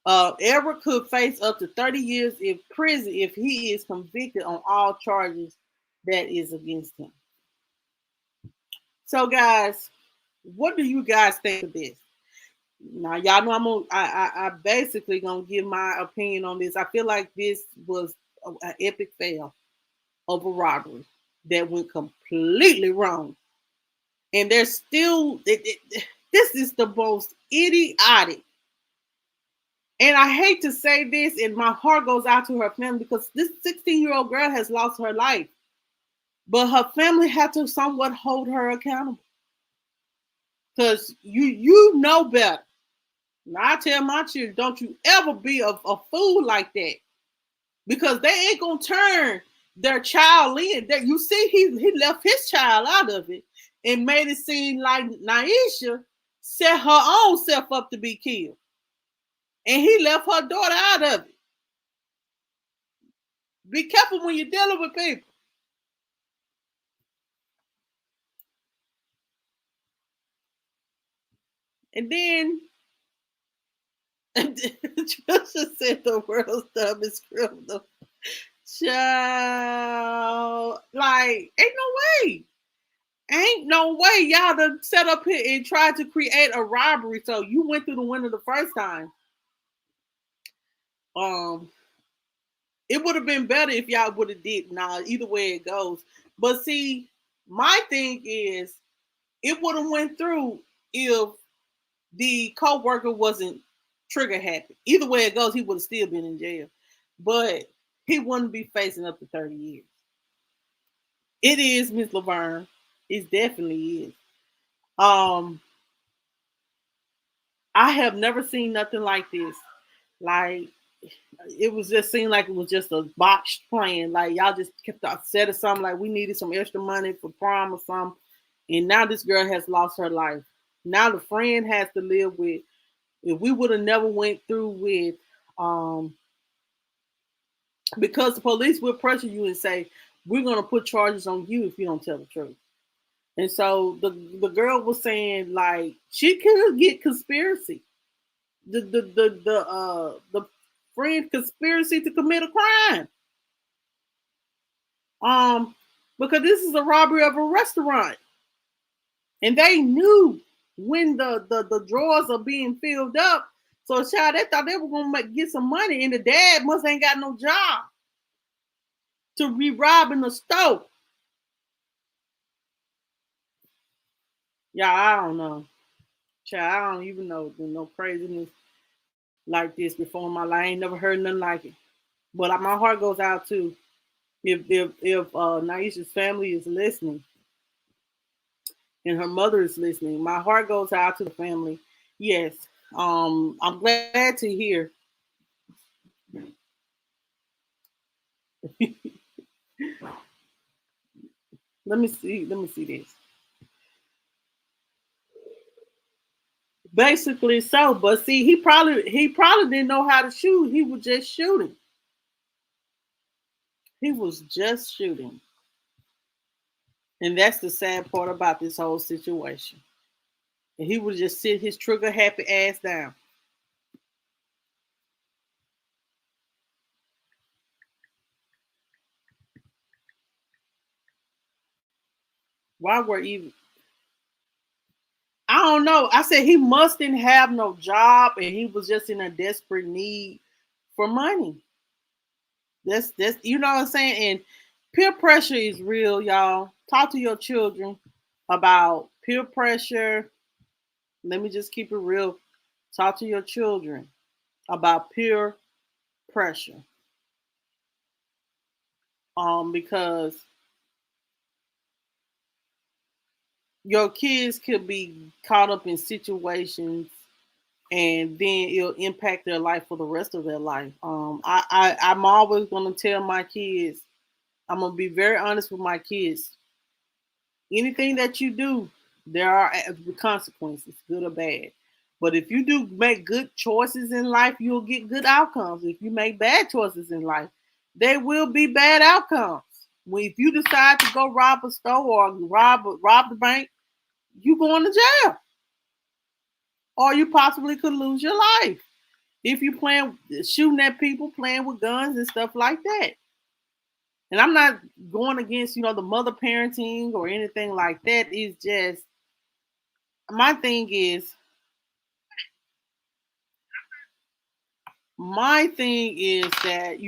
Edward could face up to 30 years in prison if he is convicted on all charges that is against him. So, guys, what do you guys think of this? Now, y'all know I basically gonna give my opinion on this. I feel like this was an epic fail of a robbery that went completely wrong, and there's still this is the most idiotic. And I hate to say this, and my heart goes out to her family because this 16-year-old girl has lost her life, but her family had to somewhat hold her accountable because you know better. And I tell my children, don't you ever be a fool like that, because they ain't gonna turn their child in. You see, he left his child out of it and made it seem like Naisha set her own self up to be killed, and he left her daughter out of it. Be careful when you're dealing with people. And then Trisha said the world's dumbest criminal. Child, like, ain't no way y'all done set up here and tried to create a robbery. So you went through the window the first time. It would have been better if y'all would have did. Nah, either way it goes. But see, my thing is, it would have went through if the co-worker wasn't trigger happy. Either way it goes, he would have still been in jail. But he wouldn't be facing up to 30 years. It is, Miss Laverne. It definitely is. I have never seen nothing like this. Like, it was just seemed like it was just a botched plan. Like, y'all just kept upset or something. Like, we needed some extra money for prom or something. And now this girl has lost her life. Now the friend has to live with. If we would have never went through with, because the police will pressure you and say, we're going to put charges on you if you don't tell the truth. And so the girl was saying, like, she could get conspiracy. The friend conspiracy to commit a crime. Because this is a robbery of a restaurant. And they knew when the drawers are being filled up. So, child, they thought they were going to get some money, and the dad must ain't got no job to be robbing the store. Yeah, I don't know. Child, I don't even know. There's no craziness like this before in my life. I ain't never heard nothing like it. But my heart goes out to if Naisha's family is listening and her mother is listening. My heart goes out to the family. Yes. I'm glad to hear. Let me see this. Basically so, but see, he probably didn't know how to shoot. He was just shooting. He was just shooting. And that's the sad part about this whole situation. And he would just sit his trigger happy ass down. Why were even? I don't know. I said he mustn't have no job, and he was just in a desperate need for money. That's you know what I'm saying? And peer pressure is real, y'all. Talk to your children about peer pressure. Let me just keep it real. Talk to your children about peer pressure. Because your kids could be caught up in situations and then it'll impact their life for the rest of their life. I'm always going to tell my kids, I'm going to be very honest with my kids. Anything that you do, There are consequences, good or bad. But if you do make good choices in life, you'll get good outcomes. If you make bad choices in life, there will be bad outcomes. If you decide to go rob a store or rob the bank, you going to jail, or you possibly could lose your life if you plan shooting at people, playing with guns and stuff like that. And I'm not going against the mother parenting or anything like that. It's just my thing is that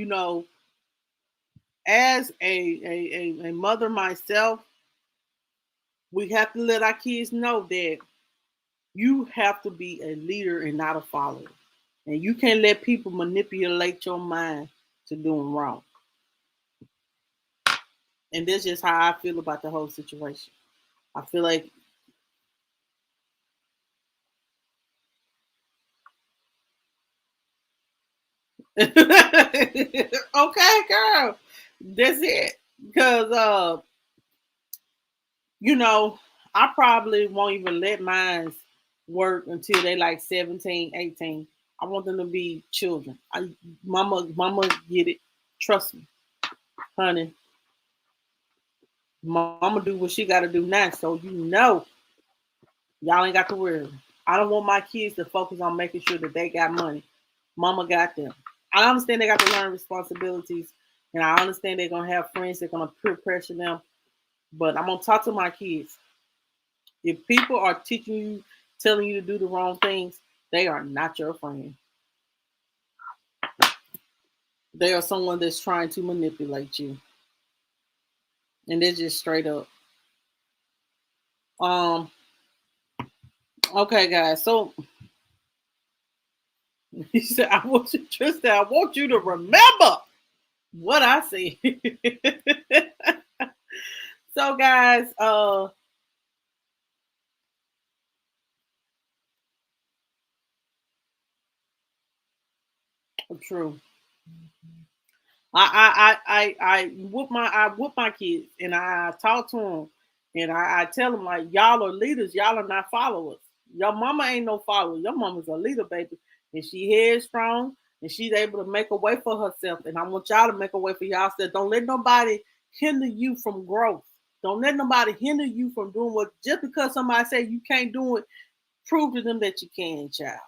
as a mother myself, we have to let our kids know that you have to be a leader and not a follower. And you can't let people manipulate your mind to doing wrong. And that's just how I feel about the whole situation. I feel like okay, girl. That's it. Because I probably won't even let mine work until they like 17, 18. I want them to be children. Mama get it. Trust me, honey. Mama do what she got to do now, so y'all ain't got to worry. I don't want my kids to focus on making sure that they got money. Mama got them. I understand they got to learn responsibilities, and I understand they're gonna have friends that are gonna peer pressure them. But I'm gonna talk to my kids. If people are teaching you, telling you to do the wrong things, they are not your friend. They are someone that's trying to manipulate you. And they're just straight up. Okay, guys. So he said, I want you to remember what I said. So, guys, true. I whoop my kids, and I talk to them, and I tell them, like, y'all are leaders, y'all are not followers. Your mama ain't no follower. Your mama's a leader, baby, and she headstrong, and she's able to make a way for herself. And I want y'all to make a way for y'all. Don't let nobody hinder you from growth. Don't let nobody hinder you from doing what. Just because somebody say you can't do it, prove to them that you can, child.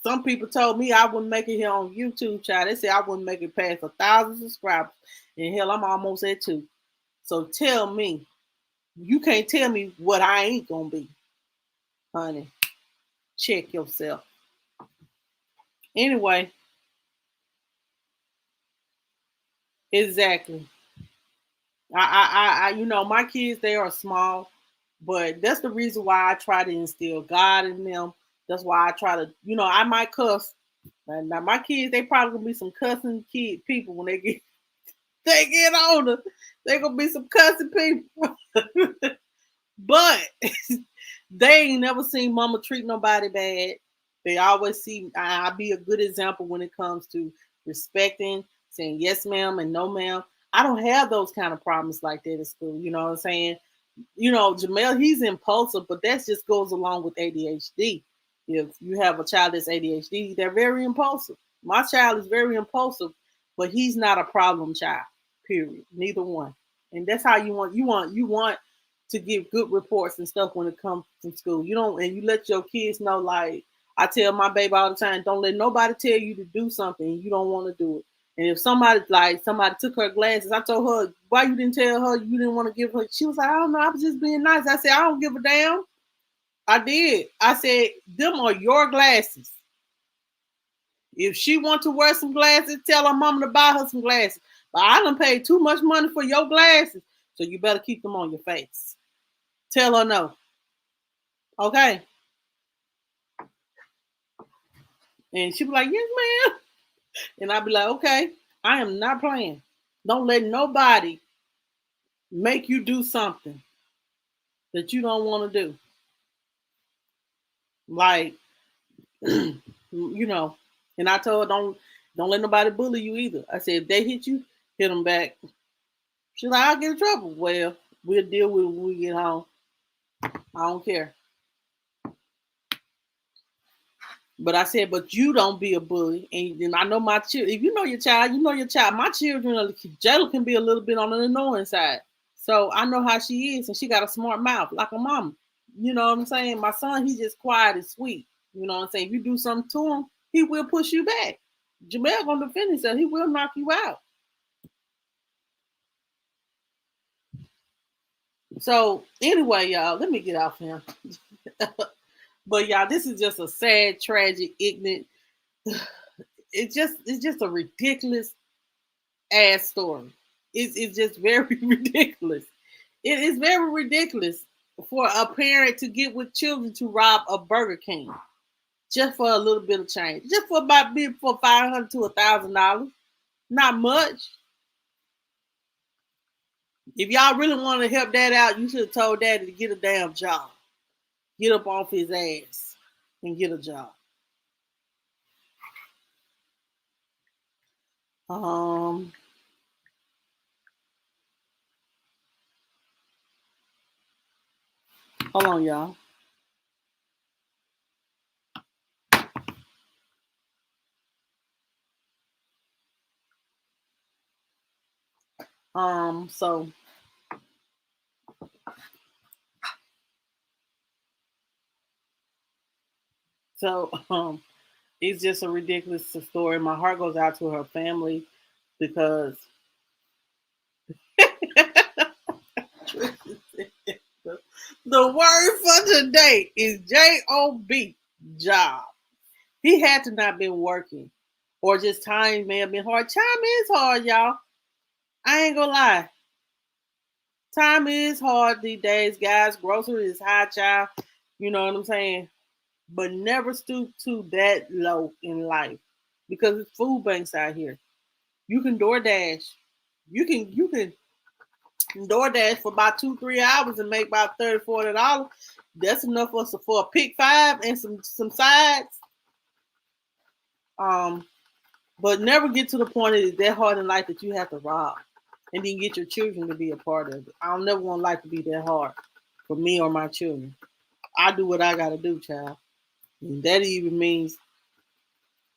Some people told me I wouldn't make it here on YouTube, child. They said I wouldn't make it past 1,000 subscribers. And hell, I'm almost at 2. So tell me, you can't tell me what I ain't gonna be. Honey, check yourself. Anyway, exactly. I my kids, they are small, but that's the reason why I try to instill God in them. That's why I try to, I might cuss. Now my kids, they probably gonna be some cussing kid people when they get older. They gonna be some cussing people. But they ain't never seen mama treat nobody bad. They always see I be a good example when it comes to respecting, saying yes ma'am and no ma'am. I don't have those kind of problems like that at school. You know what I'm saying? Jamel, he's impulsive, but that just goes along with ADHD. If you have a child that's ADHD, they're very impulsive. My child is very impulsive, but he's not a problem child. Period. Neither one. And that's how you want to give good reports and stuff when it comes from school. And you let your kids know, like I tell my baby all the time, don't let nobody tell you to do something and you don't want to do it. And if somebody took her glasses, I told her, why you didn't tell her you didn't want to give her? She was like, I don't know, I was just being nice. I said, I don't give a damn. I did. I said, them are your glasses. If she wants to wear some glasses, tell her mama to buy her some glasses. But I done paid too much money for your glasses, so you better keep them on your face. Tell her no. Okay? And she be like, yes, ma'am. And I be like, okay, I am not playing. Don't let nobody make you do something that you don't want to do. Like, and I told her, don't let nobody bully you either. I said, if they hit you, hit them back. She's like, I'll get in trouble. Well, we'll deal with it when we get home. I don't care. But I said, but you don't be a bully. And I know my children, if you know your child, you know your child. My children, Jayla can be a little bit on the annoying side. So I know how she is, and she got a smart mouth, like a mama. You know what I'm saying? My son, he's just quiet and sweet. You know what I'm saying? If you do something to him, he will push you back. Jamel gonna defend himself. He will knock you out. So anyway, y'all, let me get off him. But y'all, this is just a sad, tragic, ignorant. It's just a ridiculous ass story. It's just very ridiculous. It is very ridiculous for a parent to get with children to rob a Burger King just for a little bit of change, just for about for $500 to $1,000. Not much. If y'all really want to help dad out, you should have told daddy to get a damn job. Get up off his ass and get a job. Hold on, y'all. So it's just a ridiculous story. My heart goes out to her family because the word for today is J-O-B, job. He had to not been working, or just time may have been hard. Time is hard, y'all. I ain't gonna lie. Time is hard these days, guys. Grocery is high, child. You know what I'm saying? But never stoop to that low in life because it's food banks out here. You can DoorDash. You can DoorDash for about 2-3 hours and make about $30-$40. That's enough for us for a pick five and some sides. But never get to the point that it's that hard in life that you have to rob and then get your children to be a part of it. I don't never want life to be that hard for me or my children. I do what I gotta do, child. And that even means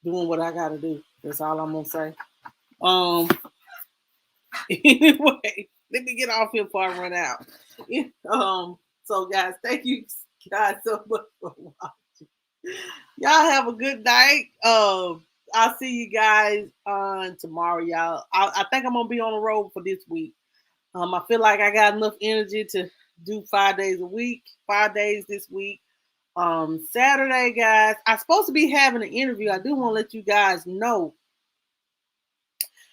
doing what I gotta do. That's all I'm gonna say. Anyway, let me get off here before I run out. So guys, thank you guys so much for watching. Y'all have a good night. I'll see you guys on tomorrow, y'all. I think I'm gonna be on the road for this week. I feel like I got enough energy to do 5 days a week, 5 days this week. Saturday, guys, I'm supposed to be having an interview. I do want to let you guys know.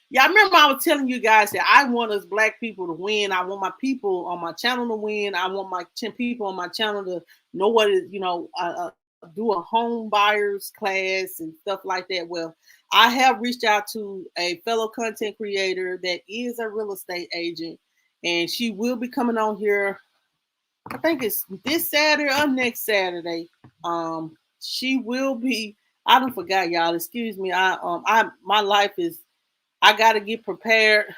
Yeah, I remember I was telling you guys that I want us black people to win. I want my people on my channel to win. I want my people on my channel to know what is, do a home buyers class and stuff like that. Well, I have reached out to a fellow content creator that is a real estate agent, and she will be coming on here. I think it's this Saturday or next Saturday. She will be. I don't forgot, y'all. Excuse me. My life is. I got to get prepared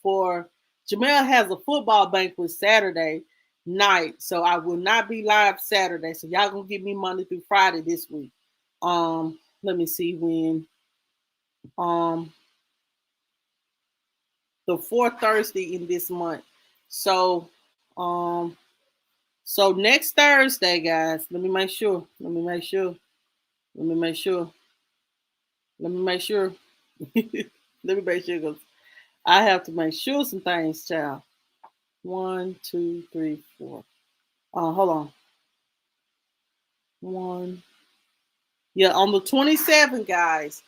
for. Jamel has a football banquet Saturday night, so I will not be live Saturday. So y'all gonna give me Monday through Friday this week. Let me see when. The fourth Thursday in this month. So next Thursday, guys. Let me make sure. Let me make sure. Because I have to make sure some things, child. 1, 2, 3, 4. Hold on. 1. Yeah, on the 27th, guys,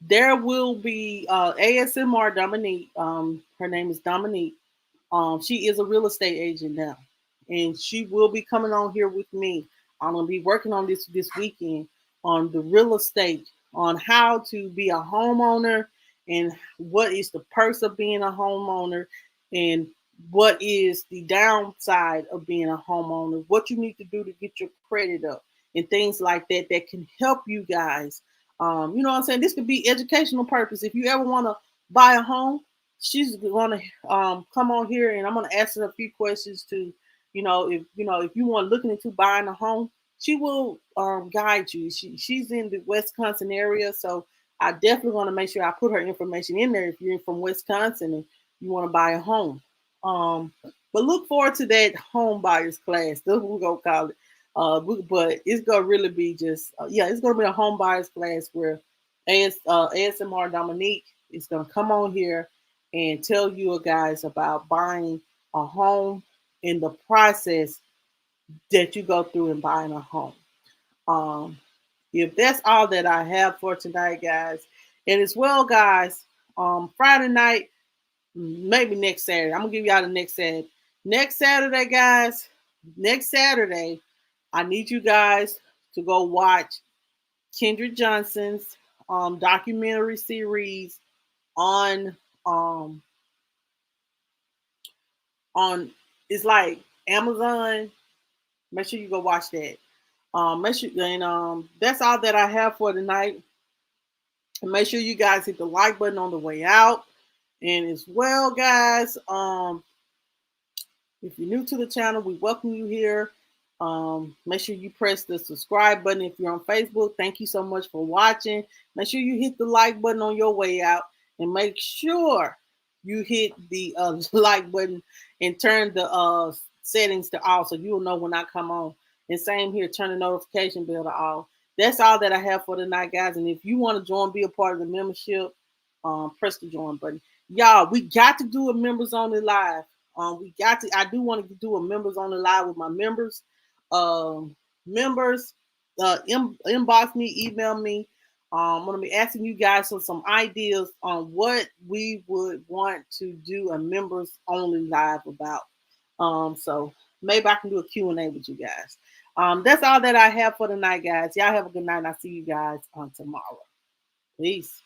there will be ASMR Dominique. Her name is Dominique. She is a real estate agent now, and she will be coming on here with me. I'm gonna be working on this weekend on the real estate, on how to be a homeowner and what is the perks of being a homeowner and what is the downside of being a homeowner, what you need to do to get your credit up and things like that that can help you guys. You know what I'm saying? This could be educational purpose. If you ever want to buy a home, she's going to come on here and I'm going to ask her a few questions to if you want looking into buying a home, she will guide you. She's in the Wisconsin area, so I definitely want to make sure I put her information in there if you're from Wisconsin and you want to buy a home. But look forward to that home buyers class. That's what we're gonna call it. But it's gonna really be just it's gonna be a home buyers class where ASMR Dominique is gonna come on here and tell you guys about buying a home in the process that you go through in buying a home. If that's all that I have for tonight, guys, and as well, guys, Friday night, maybe next Saturday. I'm gonna give y'all the next Saturday. Next Saturday, guys. Next Saturday, I need you guys to go watch Kendrick Johnson's documentary series on on it's like Amazon. Make sure you go watch that. Make sure and that's all that I have for tonight. And make sure you guys hit the like button on the way out. And as well, guys, if you're new to the channel, we welcome you here. Make sure you press the subscribe button if you're on Facebook. Thank you so much for watching. Make sure you hit the like button on your way out, and make sure you hit the like button and turn the settings to all so you'll know when I come on. And same here, turn the notification bell to all. That's all that I have for tonight, guys. And if you want to join, be a part of the membership, press the join button. Y'all, we got to do a members only live. I do want to do a members only live with my members. Members, inbox me, email me. I'm going to be asking you guys for some ideas on what we would want to do a members only live about. So maybe I can do a Q&A with you guys. That's all that I have for tonight, guys. Y'all have a good night, and I'll see you guys on tomorrow. Peace.